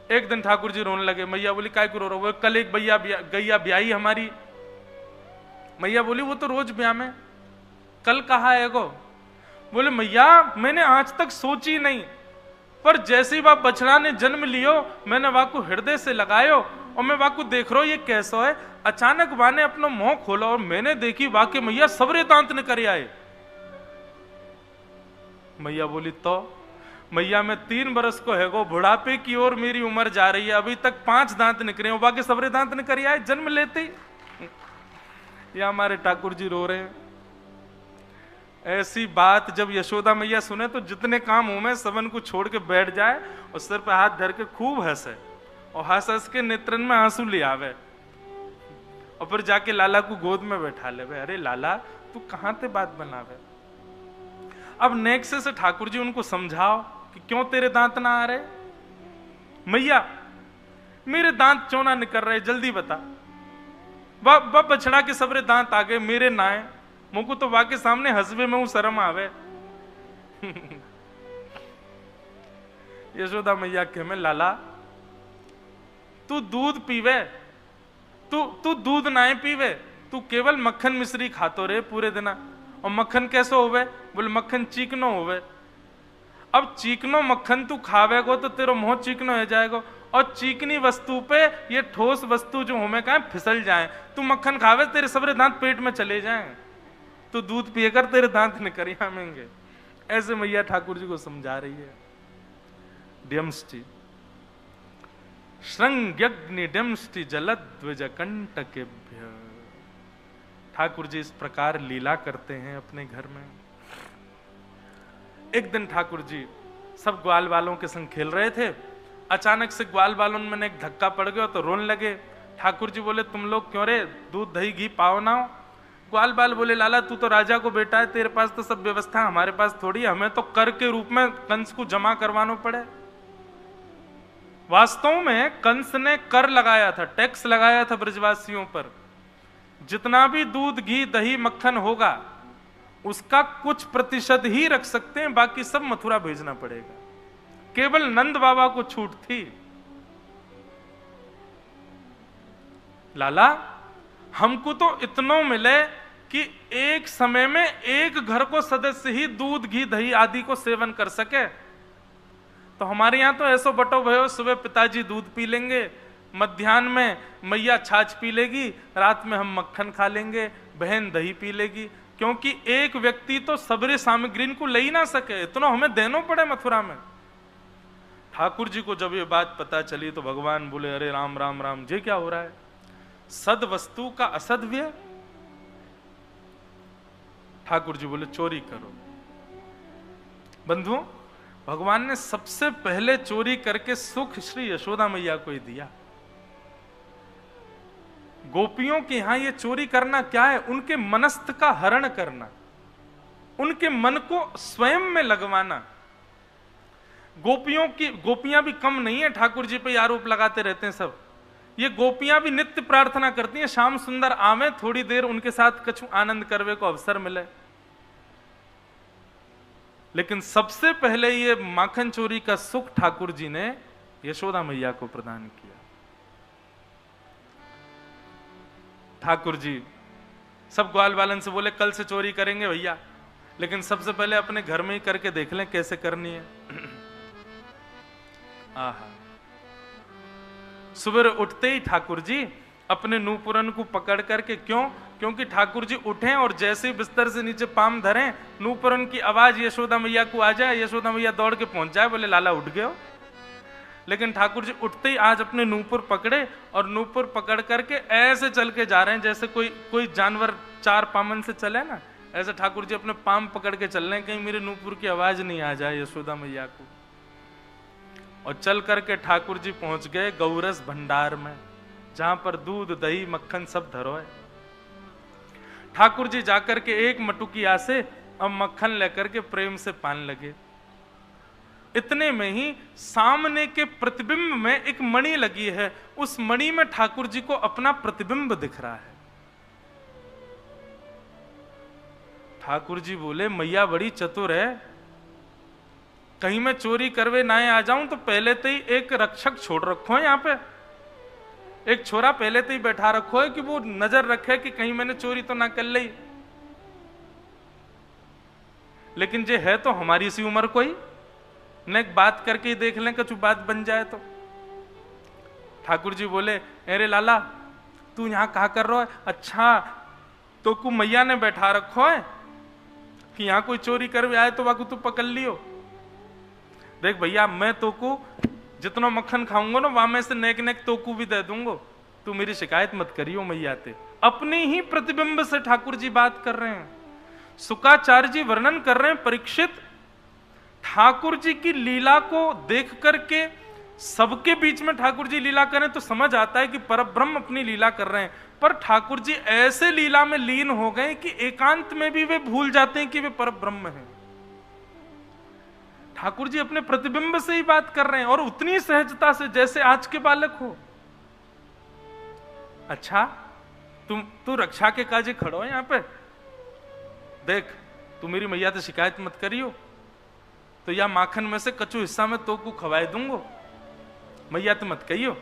एक दिन ठाकुर जी रोने लगे। मैया बोली काय को रो रहे हो? कल एक गैया ब्याई हमारी। मैया बोली वो तो रोज ब्याह में, कल कहा है गो? बोले मैया मैंने आज तक सोची नहीं, पर जैसे ही बाप बछड़ा ने जन्म लियो मैंने वाकू हृदय से लगायो, और मैं वाकू देख रहा हूं ये कैसा है। अचानक वाने अपना मुंह खोला और मैंने देखी वाके मैया सबरे दांत ने कर आए। मैया बोली तो मैया मैं 3 बरस को है गो, बुढ़ापे की ओर मेरी उम्र जा रही है, अभी तक 5 दांत निकले हो, बाकी सबरे दांत ने कर आए जन्म लेते ही। ये हमारे ठाकुर जी रो रहे हैं। ऐसी बात जब यशोदा मैया सुने तो जितने काम हो में सबन को छोड़ के बैठ जाए और सिर पे हाथ धर के खूब हंसे, और हंस हंस के नेत्रन में आंसू ले आवे, और फिर जाके लाला को गोद में बैठा ले। अरे लाला तू कहां ते बात बनावे? अब नेक्स्ट से ठाकुर जी उनको समझाओ कि क्यों तेरे दांत ना आ रहे? मैया मेरे दांत क्यों ना निकल रहे, जल्दी बता। बछड़ा के सबरे दांत आ गए, मेरे ना है। मुझको तो वाके सामने हंसवे में हूं, शर्म आवे। यशोदा मैया के में लाला तू दूध पीवे, तू दूध ना पीवे, तू केवल मक्खन मिश्री खातो रे पूरे दिन। और मक्खन कैसे होवे? बोले मक्खन चीकनो होवे। अब चीकनो मक्खन तू खावेगो तो तेरा मुंह चीकनो हो जाएगा, और चीकनी वस्तु पे ये ठोस वस्तु जो हमें कहा फिसल जाए। तू मक्खन खावे तेरे सबरे दांत पेट में चले जाएं, तो दूध पिएकर तेरे दांत निकल आमेंगे। ऐसे मैया ठाकुर जी को समझा रही है। ड्यमष्टि श्रृंग्यग्नि ड्यमष्टि जलध्वज कंटकेभ्य। ठाकुर जी इस प्रकार लीला करते हैं अपने घर में। एक दिन ठाकुर जी सब ग्वाल वालों के संग खेल रहे थे, अचानक से ग्वाल वालों में एक धक्का पड़ गया तो रोने लगे। ठाकुर जी बोले तुम लोग क्यों रे, दूध दही घी पाओ ना हो। ग्वाल बाल बोले लाला तू तो राजा को बेटा है, तेरे पास तो सब व्यवस्था, हमारे पास थोड़ी, हमें तो कर के रूप में कंस को जमा करवाना पड़े। वास्तव में कंस ने कर लगाया था, टैक्स लगाया था ब्रजवासियों पर। जितना भी दूध घी दही मक्खन होगा उसका कुछ प्रतिशत ही रख सकते हैं, बाकी सब मथुरा भेजना पड़ेगा। केवल नंद बाबा को छूट थी। लाला, हमको तो इतना मिले कि एक समय में एक घर को सदस्य ही दूध घी दही आदि को सेवन कर सके। तो हमारे यहां तो ऐसो बटो भयो, सुबह पिताजी दूध पी लेंगे, मध्याह्न में मैया छाछ पी लेगी, रात में हम मक्खन खा लेंगे, बहन दही पी लेगी, क्योंकि एक व्यक्ति तो सबरे सामग्री को ले ही ना सके, इतना हमें देना पड़े मथुरा में। ठाकुर जी को जब ये बात पता चली तो भगवान बोले, अरे राम राम राम, ये क्या हो रहा है? सद वस्तु का असदव्य। ठाकुर जी बोले, चोरी करो। बंधुओं, भगवान ने सबसे पहले चोरी करके सुख श्री यशोदा मैया को ही दिया। गोपियों के यहां ये चोरी करना क्या है? उनके मनस्थ का हरण करना, उनके मन को स्वयं में लगवाना। गोपियां भी कम नहीं है, ठाकुर जी पे आरोप लगाते रहते हैं सब। ये गोपियां भी नित्य प्रार्थना करती हैं, श्याम सुंदर आवे, थोड़ी देर उनके साथ कछु आनंद करवे को अवसर मिले। लेकिन सबसे पहले ये माखन चोरी का सुख ठाकुर जी ने यशोदा मैया को प्रदान किया। ठाकुर जी सब ग्वाल बालन से बोले, कल से चोरी करेंगे भैया, लेकिन सबसे पहले अपने घर में ही करके देख लें कैसे करनी है। आहा, सुबह उठते ही ठाकुर जी अपने नूपुरन को पकड़ करके, क्योंकि ठाकुर जी उठे और जैसे ही बिस्तर से नीचे पाम धरें, नूपुरन की आवाज यशोदा मैया को आ जाए, यशोदा मैया दौड़ के पहुंच जाए, बोले लाला उठ गए हो। लेकिन ठाकुर जी उठते ही आज अपने नूपुर पकड़े और नूपुर पकड़ करके ऐसे चल के जा रहे हैं जैसे कोई जानवर चार पामन से चले ना, ऐसे ठाकुर जी अपने पाम पकड़ के चल रहे हैं, कहीं मेरे नूपुर की आवाज नहीं आ जाए यशोदा मैया को। और चल करके ठाकुर जी पहुंच गए गौरस भंडार में, जहां पर दूध दही मक्खन सब धरो है। ठाकुर जी जाकर के एक मटुकिया से अब मक्खन लेकर के प्रेम से पान लगे। इतने में ही सामने के प्रतिबिंब में एक मणि लगी है, उस मणि में ठाकुर जी को अपना प्रतिबिंब दिख रहा है। ठाकुर जी बोले, मैया बड़ी चतुर है, कहीं मैं चोरी करवे ना आ जाऊं तो पहले तो ही एक रक्षक छोड़ रखो है यहाँ पे, एक छोरा पहले तो ही बैठा रखो है कि वो नजर रखे कि कहीं मैंने चोरी तो ना कर ली। लेकिन जे है तो हमारी सी उम्र कोई न, एक बात करके ही देख लें कुछ बात बन जाए तो। ठाकुर जी बोले, अरे लाला तू यहां कहा कर रहा है? अच्छा तो को मैया ने बैठा रखो है कि यहां कोई चोरी कर आए तो वाकू तू पकड़ लियो। देख भैया, मैं तो को जितना मक्खन खाऊंगा ना वहां में से नेक नेक तो को भी दे दूंगा, तू मेरी शिकायत मत करियो मैया ते। अपने ही प्रतिबिंब से ठाकुर जी बात कर रहे हैं। शुकाचार्य जी वर्णन कर रहे हैं, परीक्षित ठाकुर जी की लीला को देख करके सबके बीच में ठाकुर जी लीला करें तो समझ आता है कि परब्रह्म अपनी लीला कर रहे हैं, पर ठाकुर जी ऐसे लीला में लीन हो गए कि एकांत में भी वे भूल जाते हैं कि वे परब्रह्म हैं। ठाकुर जी अपने प्रतिबिंब से ही बात कर रहे हैं और उतनी सहजता से जैसे आज के बालक हो। अच्छा तू रक्षा के काजे खड़ो है यहां पे, देख तू मेरी मैया से शिकायत मत करियो, तो या माखन में से कचू हिस्सा में तो को खवाए दूंगो, मैया तो मत कहियो,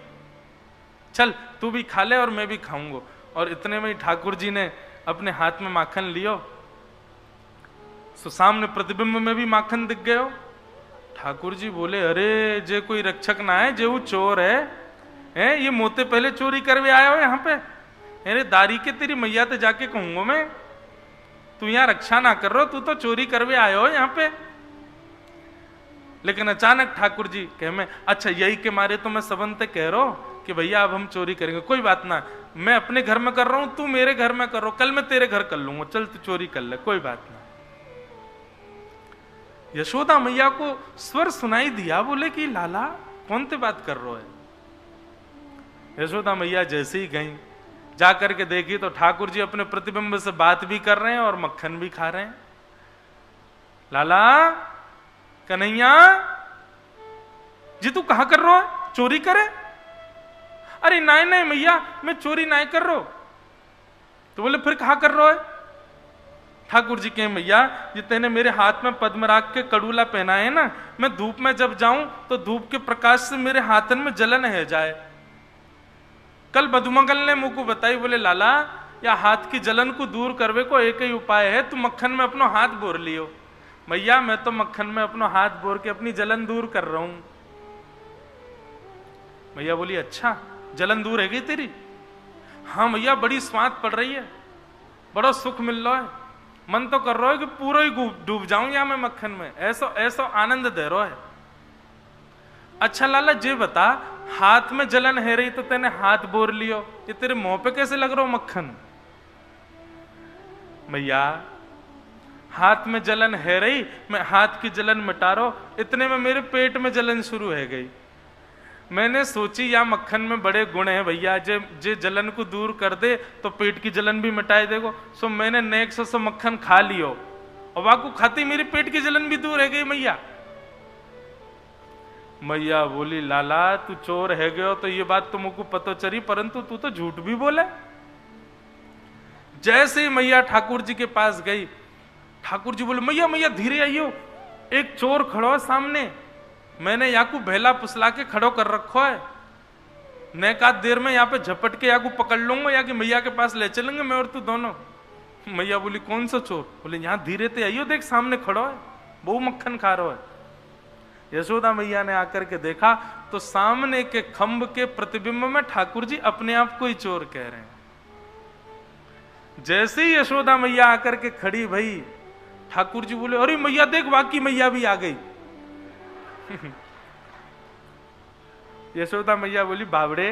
चल तू भी खा ले और मैं भी खाऊंगो। और इतने में ही ठाकुर जी ने अपने हाथ में माखन लियो, तो सामने प्रतिबिंब में भी माखन दिख गयो। ठाकुर जी बोले, अरे जे कोई रक्षक ना है, जे वो चोर है ये मोते पहले चोरी करवे आया हो यहाँ पे। अरे दारी के तेरी मैया ते जाके कहूंगा मैं, तू यहाँ रक्षा ना कर रहा, तू तो चोरी करवे आयो हो यहाँ पे। लेकिन अचानक ठाकुर जी कह में, अच्छा यही के मारे तो मैं सबंते कह रहा हूं कि भैया अब हम चोरी करेंगे, कोई बात ना, मैं अपने घर में कर रहा हूं, तू मेरे घर में कर रहा हूं, कल मैं तेरे घर कर लूंगा, चल तू चोरी कर ले, कोई बात ना। यशोदा मैया को स्वर सुनाई दिया, बोले कि लाला कौन ते बात कर रहा है। यशोदा मैया जैसे ही गई, जाकर के देखी तो ठाकुर जी अपने प्रतिबिंब से बात भी कर रहे हैं और मक्खन भी खा रहे हैं। लाला कन्हैया जी तू कहां कर रहा है, चोरी करे? अरे नहीं नहीं मैया मैं चोरी नहीं कर रहा। तो बोले फिर कहां कर रहा है? ठाकुर जी के मैया ये तेने मेरे हाथ में पद्मराग के कड़ूला पहना है ना, मैं धूप में जब जाऊं तो धूप के प्रकाश से मेरे हाथन में जलन है जाए। कल मधुमंगल ने मुझको बताई, बोले लाला या हाथ की जलन को दूर करवे को एक ही उपाय है, तू मक्खन में अपनो हाथ बोर लियो। मैया मैं तो मक्खन में अपनो हाथ बोर के अपनी जलन दूर कर रहा हूं। मैया बोली अच्छा जलन दूर है गई तेरी? हाँ मैया बड़ी स्वाद पड़ रही है, बड़ा सुख मिल रहा है, मन तो कर रहा है कि पूरा ही डूब जाऊं या मैं मक्खन में, ऐसा ऐसा आनंद दे रहा है। अच्छा लाला जे बता, हाथ में जलन है रही तो तेने हाथ बोर लियो, ये तेरे मुंह पे कैसे लग रहा हो मक्खन? मैया हाथ में जलन है रही, मैं हाथ की जलन मिटा रहा हूं, इतने में मेरे पेट में जलन शुरू है गई। मैंने सोची या मक्खन में बड़े गुण हैं भैया, जे जलन को दूर कर दे तो पेट की जलन भी मिटाए देगो। सो मैंने नेक सो मक्खन खा लियो और वाकू खाती मेरी पेट की जलन भी दूर है गई मैया। मैया बोली लाला तू चोर है गयो तो ये बात तो मुझको पता चली, परंतु तू तो झूठ भी बोले। जैसे ही मैया ठाकुर जी के पास गई, ठाकुर जी बोले मैया मैया धीरे आइयो, एक चोर खड़ो है सामने, मैंने याकू भेला पुसला के खड़ो कर रखो है, नेकात देर में यहाँ पे झपट के याकू पकड़ लूंगा या कि मैया के पास ले चलेंगे मैं और तू दोनों। मैया बोली कौन सा चोर? बोले यहाँ धीरे ते आइयो, देख सामने खड़ो है, बहु मक्खन खा रहा है। यशोदा मैया ने आकर के देखा तो सामने के खंभ के प्रतिबिंब में ठाकुर जी अपने आप को ही चोर कह रहे हैं। जैसे ही यशोदा मैया आकर के खड़ी भई, ठाकुर जी बोले अरे मैया देख वाकई मैया भी आ गई। यशोदा मैया बोली बावड़े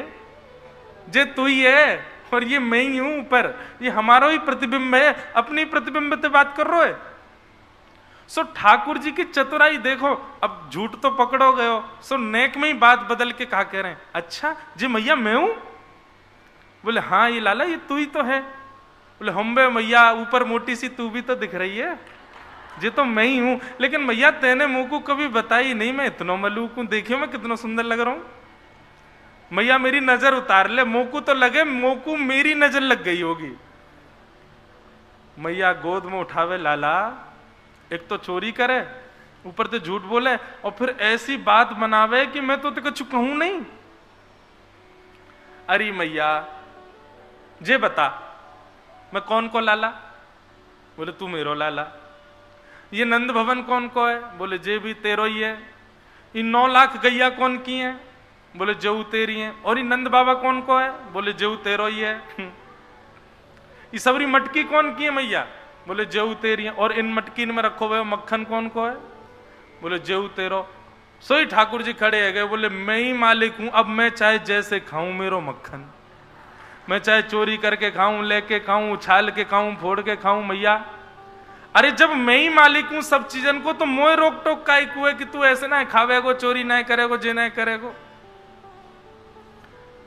जे तू ही है और ये मैं ही हूं ऊपर, ये हमारा ही प्रतिबिंब है, अपनी प्रतिबिंब से बात कर रहे हो। सो ठाकुर जी की चतुराई देखो, अब झूठ तो पकड़ो गयो, सो नेक में ही बात बदल के कहा कह रहे हैं अच्छा जी मैया मैं हूं? बोले हाँ ये लाला ये तू ही तो है। बोले हम बे मैया ऊपर मोटी सी तू भी तो दिख रही है, ये तो मैं ही हूं, लेकिन मैया तेने मुंह को कभी बताई नहीं, मैं इतना मलूक हूं, देखियो मैं कितना सुंदर लग रहा हूं। मैया मेरी नजर उतार ले, मोकू तो लगे मोकू मेरी नजर लग गई होगी। मैया गोद में उठावे लाला, एक तो चोरी करे ऊपर से झूठ बोले और फिर ऐसी बात बनावे कि मैं तो कुछ कहूं नहीं। अरे मैया जे बता मैं कौन को लाला? बोले तू मेरो लाला। ये नंद भवन कौन को है? बोले जे भी तेरो ही है। ये 9 लाख गैया कौन की है? बोले जेऊ तेरी है। और ये नंद बाबा कौन को है? बोले जेऊ तेरो ही है। ये सबरी मटकी कौन की है मैया? बोले जेऊ तेरी है। और इन मटकी में रखो हुए मक्खन कौन को है? बोले जेऊ तेरो। सोई ठाकुर जी खड़े है गए, बोले मैं ही मालिक हूं, अब मैं चाहे जैसे खाऊं मेरो मक्खन, मैं चाहे चोरी करके खाऊं, लेके खाऊं, उछाल के खाऊं, फोड़ के खाऊं मैया। अरे जब मैं ही मालिक हूं सब चीजन को तो मोए रोक टोक का है कि तू ऐसे ना खावेगो, चोरी ना करेगो, जे ना करेगो।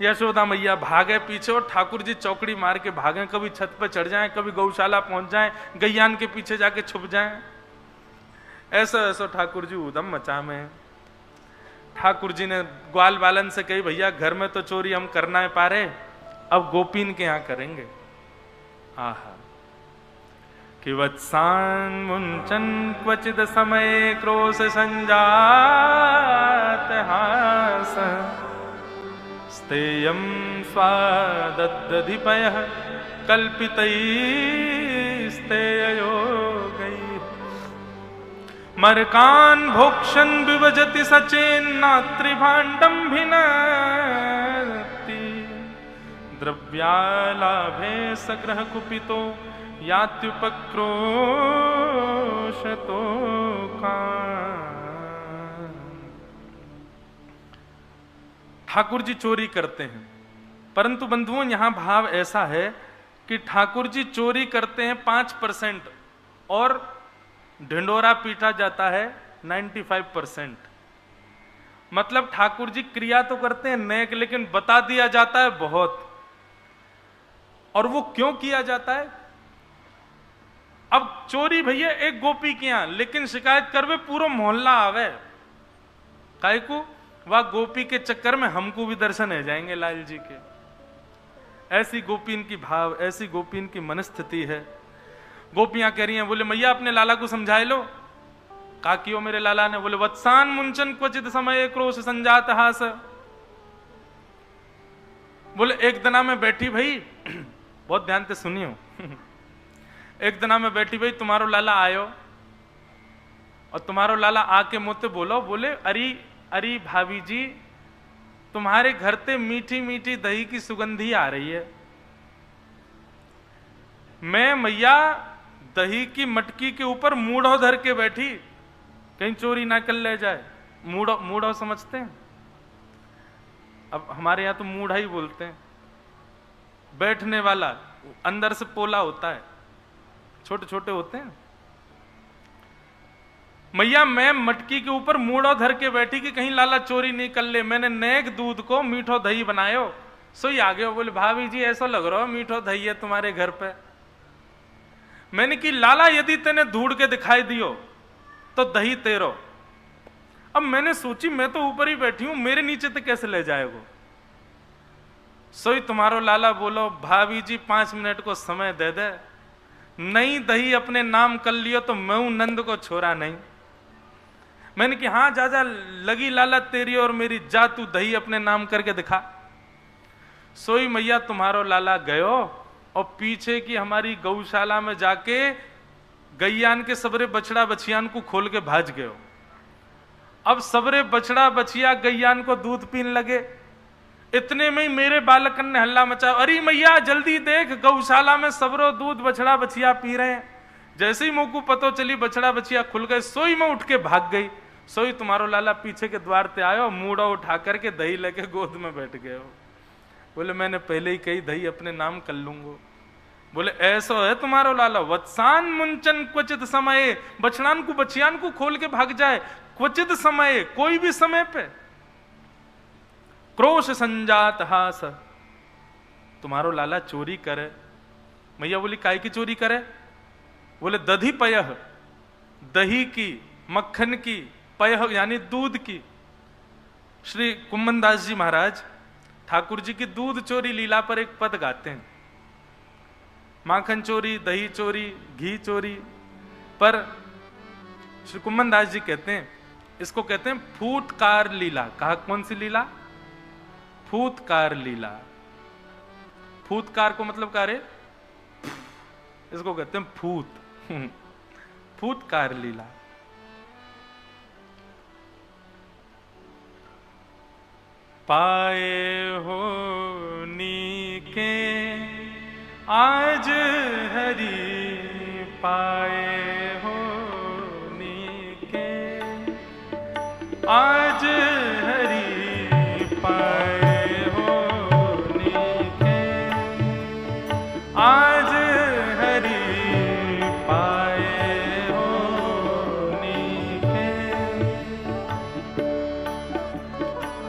यशोदा मैया भागे पीछे और ठाकुर जी चौकड़ी मार के भागे, कभी छत पे चढ़ जाएं, कभी गौशाला पहुंच जाएं, गैयान के पीछे जाके छुप जाएं। ऐसा ऐसा ठाकुर जी उदम मचा में। ठाकुर जी ने ग्वाल बालन से कही भैया घर में तो चोरी हम करना है पा रहे, अब गोपीन के यहां करेंगे। आहा कि वत्सान मुंचन क्वचिद समय क्रोश संजात हास स्तेयं स्वादधिपयः कल्पितैस्तेयोगैः मरकान् भोक्षन् विभजति सचेन्नात्रिभाण्डं भिनत्ति द्रव्यालाभे सग्रह कुपितो यात्युपक्रोशतो ठाकुर जी चोरी करते हैं, परंतु बंधुओं यहां भाव ऐसा है कि ठाकुर जी चोरी करते हैं 5% और ढिंडोरा पीटा जाता है 95%। मतलब ठाकुर जी क्रिया तो करते हैं नेक, लेकिन बता दिया जाता है बहुत। और वो क्यों किया जाता है? अब चोरी भैया एक गोपी के यहां, लेकिन शिकायत करवे पूरा मोहल्ला आवे, काहे को? वह गोपी के चक्कर में हमको भी दर्शन है जाएंगे लाल जी के। ऐसी गोपीन की भाव, ऐसी गोपीन की मनस्थिति है। गोपियां कह रही हैं, बोले मैया अपने लाला को समझाए लो। का कियो मेरे लाला ने? बोले वत्सान मुंचन क्वचित समय क्रोश संजात हास। बोले एक दिना में बैठी भाई, बहुत ध्यान से सुनियो, एक दिना में बैठी भाई तुम्हारो लाला आयो और तुम्हारो लाला आके मुझसे बोलो, बोले अरे अरे भाभी जी तुम्हारे घर ते मीठी मीठी दही की सुगंधी आ रही है। मैं मैया दही की मटकी के ऊपर मूढ़ो धर के बैठी, कहीं चोरी ना कर ले जाए। मूढ़ो, मूढ़ो समझते हैं? अब हमारे यहां तो मूढ़ा ही बोलते हैं। बैठने वाला, अंदर से पोला होता है, छोटे छोटे होते हैं। मैया मैं मटकी के ऊपर मूढ़ो धर के बैठी कि कहीं लाला चोरी नहीं कर ले। मैंने नेक दूध को मीठो दही बनायो, सोई आ गयो। बोले भाभी जी ऐसा लग रहा हो मीठो दही है तुम्हारे घर पे। मैंने कि लाला यदि तेने ढूंढ के दिखाई दियो तो दही तेरो। अब मैंने सोची मैं तो ऊपर ही बैठी हूं, मेरे नीचे तो कैसे ले जाएगो। सोई तुम्हारो लाला बोलो भाभी जी 5 मिनट को समय दे दे, नहीं दही अपने नाम कर लियो तो मैं हूं नंद को छोरा नहीं। मैंने कि हाँ जा जा लगी लाला तेरी और मेरी, जा तू दही अपने नाम करके दिखा। सोई मैया तुम्हारो लाला गयो और पीछे की हमारी गौशाला में जाके गैयान के सबरे बछड़ा बछियान को खोल के भाज गयो। अब सबरे बछड़ा बछिया गैयान को दूध पीने लगे। इतने में ही मेरे बालकन ने हल्ला मचा, अरे मैया जल्दी देख गौशाला में सबरो दूध बछड़ा बछिया पी रहे हैं। जैसे ही मुंह को पतो चली बछड़ा बछिया खुल गए, सोई में उठ के भाग गई। सोई तुम्हारो लाला पीछे के द्वार पे आयो, मूड़ा उठा करके दही लेके गोद में बैठ गए हो। बोले मैंने पहले ही कही दही अपने नाम कर लूंगो। बोले ऐसा है तुम्हारो लाला, वत्सान मुंचन क्वचित समय, बछड़ान को बछियान को खोल के भाग जाए क्वचित समय, कोई भी समय पे। क्रोश संजात हास, तुम्हारो लाला चोरी करे। मैया बोली काय की चोरी करे? बोले दधी पयह, दही की, मक्खन की, पयह यानी दूध की। श्री कुम्मन दास जी महाराज ठाकुर जी की दूध चोरी लीला पर एक पद गाते हैं। माखन चोरी, दही चोरी, घी चोरी, पर श्री कुम्मन दास जी कहते हैं इसको कहते हैं फूटकार लीला। कहा कौन सी लीला? फूटकार लीला। फूटकार को मतलब क्या रे? इसको कहते हैं फूट, फूटकार लीला। पाए हो नीके आज हरि, पाए हो नीके आज हरि, पाए हो नीके आज हरि, पाए हो नीके।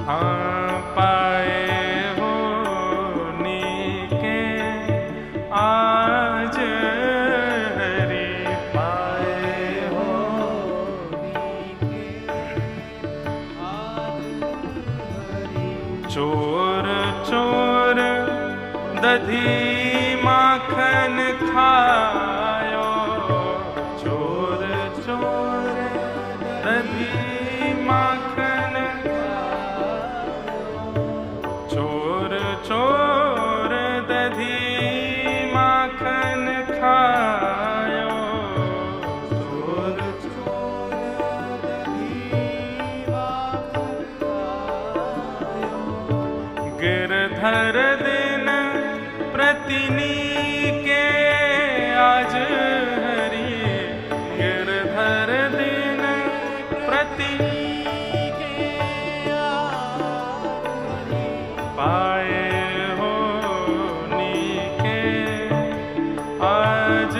हाँ पाए हो नीके आज हरि, पाए हो नीके आज हरि। चोर चोर दधी माखन खायो, चोर चोर दधी माखन, चोर चोर दधी माखन खायो, चोर चोर दधी माखन खायो। गिरधर दिन प्रतिनी के आज हरि, गिरधर दिन प्रतिनी के आज हरि। पाए हो नीके आज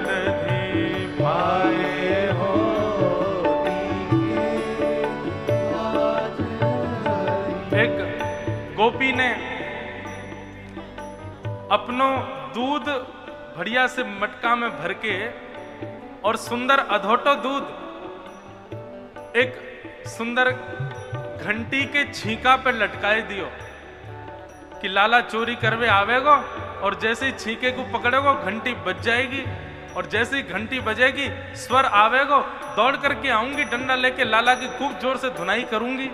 दधी, पाए हो नीके आज हरि। एक गोपी ने अपनो दूध बढ़िया से मटका में भर के और सुंदर अधोटो दूध एक सुंदर घंटी के छींका पे लटकाए दियो कि लाला चोरी करवे आवेगो और जैसे ही छींके को पकड़ेगो घंटी बज जाएगी और जैसे ही घंटी बजेगी, स्वर आवेगो, दौड़ करके आऊंगी, डंडा लेके लाला की खूब जोर से धुनाई करूंगी।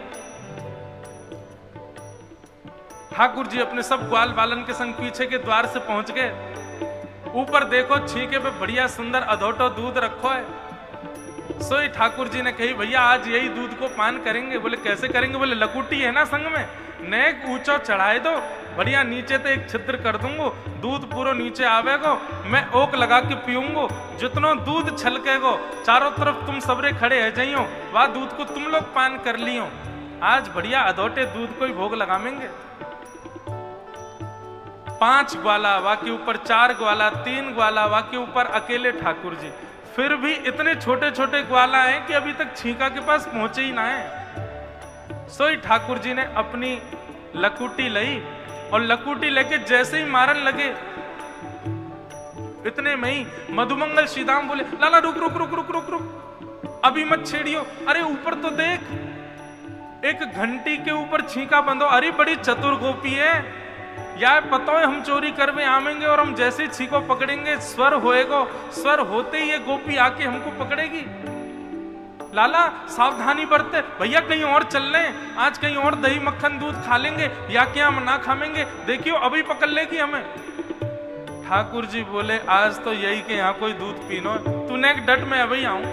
ठाकुर जी अपने सब ग्वाल बालन के संग पीछे के द्वार से पहुंच गए। ऊपर देखो छीके पे बढ़िया सुंदर अधोटो दूध रखो है। सोई ठाकुर जी ने कही, भैया आज यही दूध को पान करेंगे। बोले कैसे करेंगे? बोले लकुटी है ना संग में, नेक ऊंचो चढ़ाए दो, बढ़िया नीचे तो एक छिद्र कर दूंगो, दूध पूरा नीचे आवेगो, मैं ओक लगा के पीऊंगो, जितनो दूध छलकेगो चारों तरफ तुम सबरे खड़े है जाइयो, वह दूध को तुम लोग पान कर लियो। आज बढ़िया अधोटे दूध को ही भोग लगावेंगे। 5 ग्वाला, वा के ऊपर 4 ग्वाला, 3 ग्वाला, वा के ऊपर अकेले ठाकुर जी। फिर भी इतने छोटे छोटे ग्वाला हैं कि अभी तक छीका के पास पहुंचे ही ना है। सोई ठाकुर जी ने अपनी लकुटी ली और लकुटी लेके जैसे ही मारन लगे, इतने में ही मधुमंगल श्रीदाम बोले, लाला रुक रुक रुक रुक रुक रुक, अभी मत छेड़ियो, अरे ऊपर तो देख, एक घंटी के ऊपर छीका बंधो। अरे बड़ी चतुर गोपी है यार, पता है हम चोरी करवे आवेंगे और हम जैसे ही छीको पकड़ेंगे स्वर होएगो, स्वर होते ही ये गोपी आके हमको पकड़ेगी। लाला सावधानी बरते, भैया कहीं और चल लें, आज कहीं और दही मक्खन दूध खा लेंगे या क्या हम ना खाएंगे, देखियो अभी पकड़ लेगी हमें। ठाकुर जी बोले आज तो यही के यहाँ कोई दूध पीनो, तूने एक डट में अभी आऊं।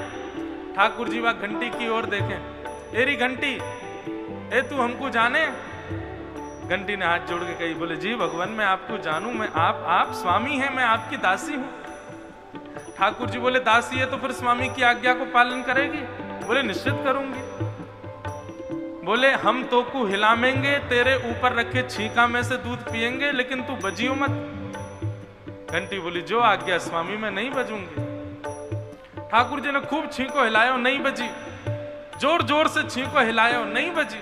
ठाकुर जी वहां घंटी की ओर देखें, एरी घंटी, ए तू हमको जाने? घंटी ने हाथ जोड़ के कही, बोले जी भगवान मैं आपको जानूं, मैं आप स्वामी हैं, मैं आपकी दासी हूं। ठाकुर जी बोले दासी है तो फिर स्वामी की आज्ञा को पालन करेगी? बोले निश्चित करूंगी। बोले हम तो को हिलामेंगे, तेरे ऊपर रखे छीका में से दूध पिएंगे, लेकिन तू बजियो मत। घंटी बोली जो आज्ञा स्वामी, मैं नहीं बजूंगी। ठाकुर जी ने खूब छींको हिलायो, नहीं बजी, जोर जोर से छींको हिलायो, नहीं बजी।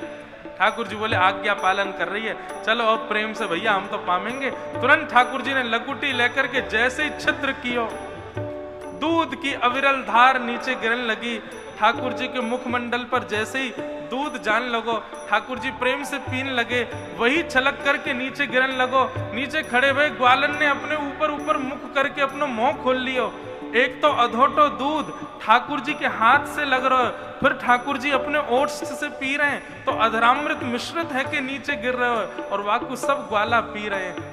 ठाकुर जी बोले आज्ञा पालन कर रही है, चलो अब प्रेम से भैया हम तो पामेंगे। तुरंत ठाकुर जी ने लकुटी लेकर के जैसे ही छिद्र कियो, दूध की अविरल धार नीचे गिरने लगी। ठाकुर जी के मुखमंडल पर जैसे ही दूध जान लगो, ठाकुर जी प्रेम से पीने लगे, वही छलक करके नीचे गिरने लगो। नीचे खड़े हुए ग्वालन ने अपने ऊपर ऊपर मुख करके अपना मुंह खोल लियो। एक तो अधोटो दूध ठाकुर जी के हाथ से लग रहा है, फिर ठाकुर जी अपने ओट्स से पी रहे हैं, तो अधरामृत मिश्रित है कि नीचे गिर रहे हो और वाकु सब ग्वाला पी रहे हैं।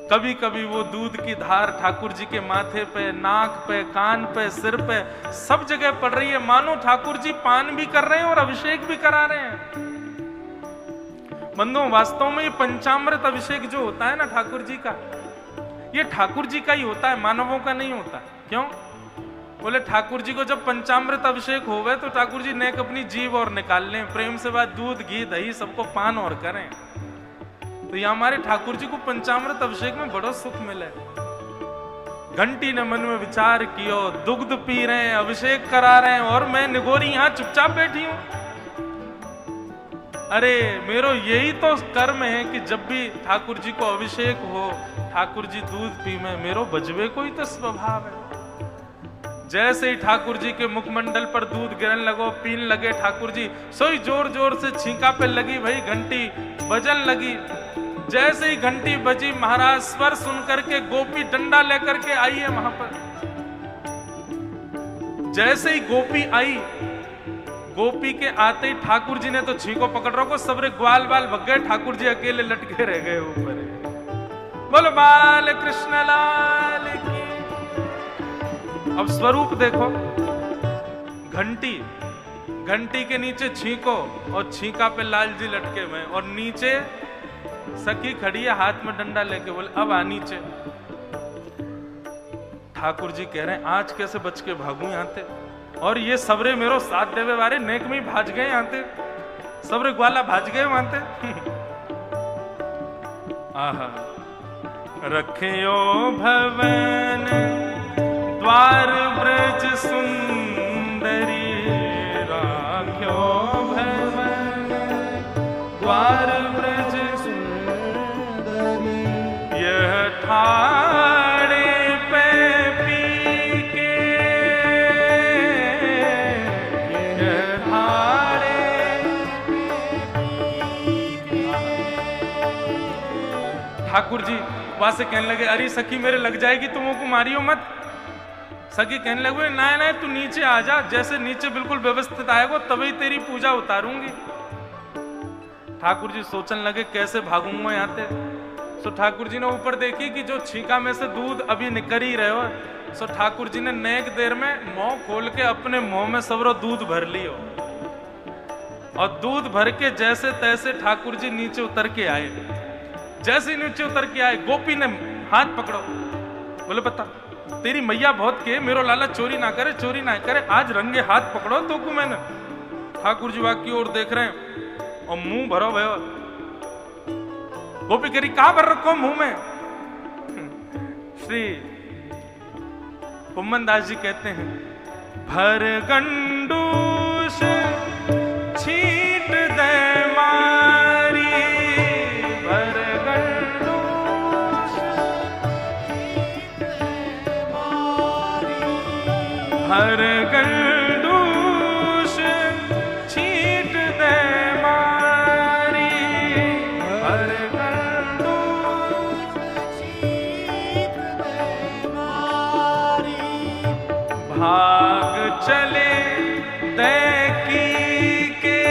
कभी कभी वो दूध की धार ठाकुर जी के माथे पे, नाक पे, कान पे, सिर पे, सब जगह पड़ रही है, मानो ठाकुर जी पान भी कर रहे हैं और अभिषेक भी करा रहे हैं। बंधुओं वास्तव में ये पंचामृत अभिषेक जो होता है ना ठाकुर जी का, ये ठाकुर जी का ही होता है, मानवों का नहीं होता। क्यों? बोले ठाकुर जी को जब पंचामृत अभिषेक होवे तो ठाकुर जी नेक अपनी जीभ और निकाल लें, प्रेम से बात दूध घी दही सबको पान और करें। तो ये हमारे ठाकुर जी को पंचामृत अभिषेक में बड़ा सुख मिले। घंटी ने मन में विचार कियो, दुग्ध पी रहे हैं, अभिषेक करा रहे हैं और मैं निगोरी यहाँ चुपचाप बैठी हूं। अरे मेरो यही तो कर्म है कि जब भी ठाकुर जी को अभिषेक हो, ठाकुर जी दूध पी में, मेरो बजवे को ही तो स्वभाव है। जैसे ही ठाकुर जी के मुखमंडल पर दूध गिरने लगो, पीन लगे ठाकुर जी, सोई जोर जोर से छींका पे लगी, भाई घंटी बजन लगी। जैसे ही घंटी बजी, महाराज स्वर सुन करके गोपी डंडा लेकर के आई है वहां पर। जैसे ही गोपी आई, गोपी के आते ही ठाकुर जी ने तो छींको पकड़ रखो, सबरे ग्वाल बाल भग गए, ठाकुर जी अकेले लटके रह गए ऊपर। बोलो बाल कृष्ण लाल की। अब स्वरूप देखो, घंटी, घंटी के नीचे छींको और छींका पे लाल जी लटके हुए, और नीचे सखी खड़ी है हाथ में डंडा लेके। बोले अब आ नीचे। ठाकुर जी कह रहे हैं आज कैसे बच के भागू यहाँ थे, और ये सबरे मेरो साथ देवे वारे नेक में ही भाज गए यहाँ थे, सबरे ग्वाला भाज गए वहां थे। आहा, रखियो भवन द्वार ब्रज सुंदरी, राख्यो भवन द्वार ब्रज सुंदरी, यह ठाणे पे पी के, यह ठाणे ठाकुर जी वहां से कहने लगे अरे सखी मेरे लग जाएगी, तुम को मारियो मत। सखी कहने लगे ना ना तू नीचे आ जा, जैसे नीचे बिल्कुल व्यवस्थित आएगा तभी तेरी पूजा उतारूंगी। ठाकुर जी सोचने लगे कैसे भागूंगा यहाँ से। सो ठाकुर जी ने ऊपर देखी कि जो छीका में से दूध अभी निकल ही रहे हो। सो ठाकुर जी ने नेक देर में मुंह खोल के अपने मुंह में सबरो दूध भर लियो, और दूध भर के जैसे तैसे ठाकुर जी नीचे उतर के आए। जैसे नीचे उतर के आए गोपी ने हाथ पकड़ो, बोले बता तेरी मैया बहुत के मेरो लाला चोरी ना करे, चोरी ना करे, आज रंगे हाथ पकड़ो तो को मैंने। ठाकुर जी वाकी ओर देख रहे हैं और मुंह भरो भयो। गोपी करी कहां भर रखो मुंह में। श्री कुम्मन दास जी कहते हैं भर गंडूस छीट दे मारी, भर गंडूस भर गंडूस छीट दे मारी, भर गंडूस छीट दे मारी, भाग चले दैकी के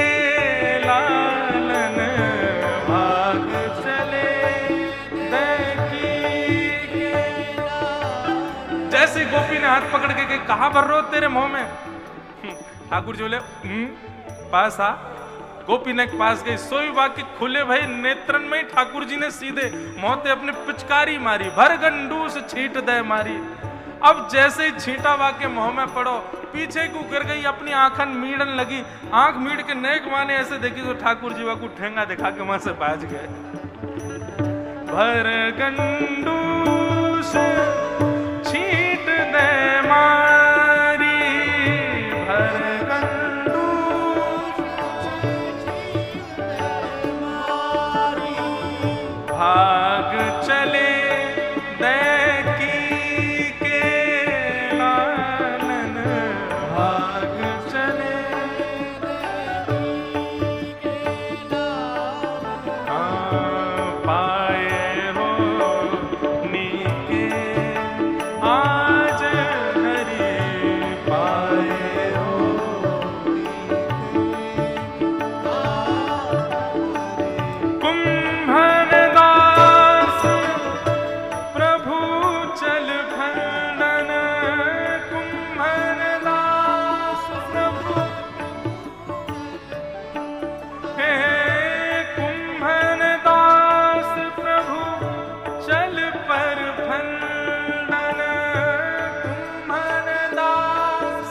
लालन, भाग चले दैकी के लालन। जैसे गोपी ने हाथ पकड़ के कहा भर रो तेरे मुंह में। ठाकुर जी बोले पास आ। गोपी ने पास गई, सोई वाकी खुले भाई नेत्रन में ही ठाकुर जी ने सीधे मोते अपने पिचकारी मारी, भर गंडूस छीट दे मारी। अब जैसे ही छींटा वाके मुंह में पड़ो, पीछे को गिर गई, अपनी आंखन मीड़न लगी। आंख मीड़ के नेक माने ऐसे देखी तो ठाकुर जी वाकू ठेंगा दिखा के वहां से भाज गए। भर गंडूस छीट दे मारी, भर गंडूस छीट दे मारी, भाग चले दैकी के लालन, भाग चले दैकी के लालन। पाए हो नीके आज हरि, पाए हो कुम्भन दास प्रभु चल खंडन, कुम्भन दास प्रभु हे कुम्भन दास प्रभु चल पर खंडन, कुम्भन दास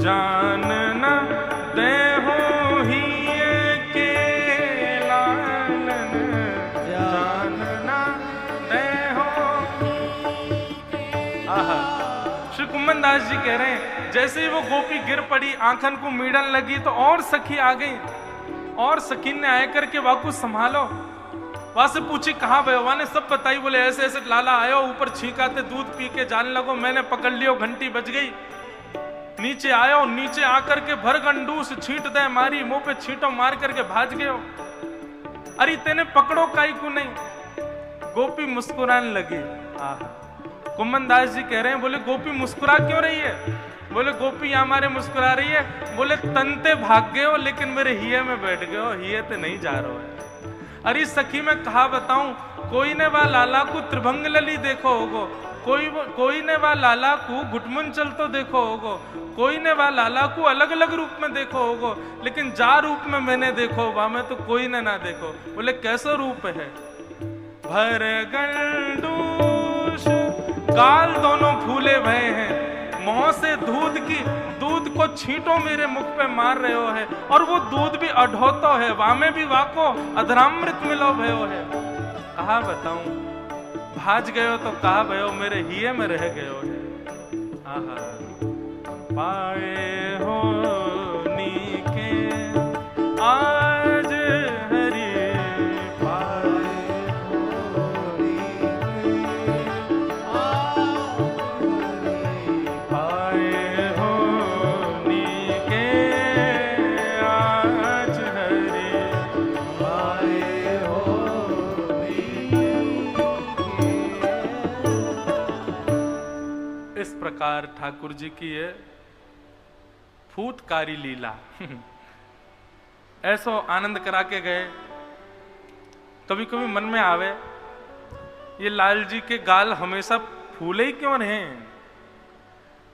जान न देहो हिये के लालन, जान न देहो। आहा, श्री कुम्मन दास जी कह रहे हैं जैसे ही वो गोपी गिर पड़ी, आंखन को मीड़न लगी तो और सखी आ गई, और सखी ने आए करके वाकू संभालो। वहां से पूछी कहाँ भय, वहां ने सब बताई। बोले ऐसे ऐसे लाला आयो, ऊपर छींकाते दूध पी के जाने लगो, मैंने पकड़ लियो, घंटी बज गई। नीचे आयो, नीचे आकर के भर गंडूस छींट दे मारी, मुंह पे छींटो मार करके भाज गयो। अरे तेने पकड़ो काई को नहीं। गोपी मुस्कुराने लगी। आहा, कुम्मन दास जी कह रहे हैं बोले गोपी मुस्कुरा क्यों रही है। बोले गोपी हमारे मुस्कुरा रही है, बोले तनते भाग गए हो लेकिन मेरे हिये में बैठ गए हो, हिये ते नहीं जा रहे हो। अरे सखी मैं कहा बताऊं, कोई ने वा लाला को त्रिभंग लली देखो होगो, कोई ने वा लाला को घुटमुन चल तो देखो होगो, कोई ने वा लाला को अलग अलग रूप में देखो होगो, लेकिन जा रूप में मैंने देखो वहां में तो कोई ने ना देखो। बोले कैसा रूप है। भर गंडूस गाल दोनों फूले भय हैं, मुंह से दूध को छींटो मेरे मुख पे मार रहे हो है, और वो दूध भी अढोतो है, वामे भी वाको अधरामृत मिलो भयो है। कहा बताऊं, भाज गयो तो कहा भयो, मेरे हिये में रह गयो है। आहा, पाए हो नीके आज हरि, पाए हो नीके आज हरि, पाए हो नीके आज हरि, प्रकार ठाकुर जी की है फूटकारी लीला। ऐसो आनंद करा के गए। कभी कभी मन में आवे ये लाल जी के गाल हमेशा फूले ही क्यों रहे?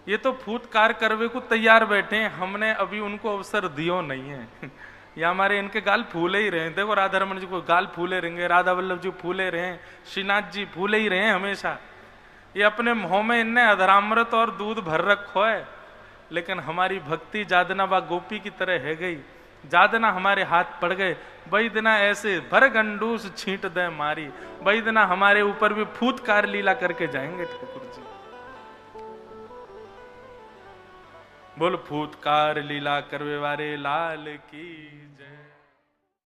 ये तो फूटकार करवे को तैयार बैठे हैं, हमने अभी उनको अवसर दियो नहीं है। या हमारे इनके गाल फूले ही रहे। देखो राधा रमन जी को गाल फूले रहेंगे, राधा वल्लभ जी फूले रहे, श्रीनाथ जी फूले ही रहे हमेशा। ये अपने मुंह में इनने अधरामृत और दूध भर रखो है, लेकिन हमारी भक्ति जादना बा गोपी की तरह है गई। जादना हमारे हाथ पड़ गए, वही दिना ऐसे भर गंडूस छींट दे मारी, वही दिना हमारे ऊपर भी फूटकार लीला करके जाएंगे ठाकुर जी। बोल फूटकार लीला करवे वाले लाल की जय।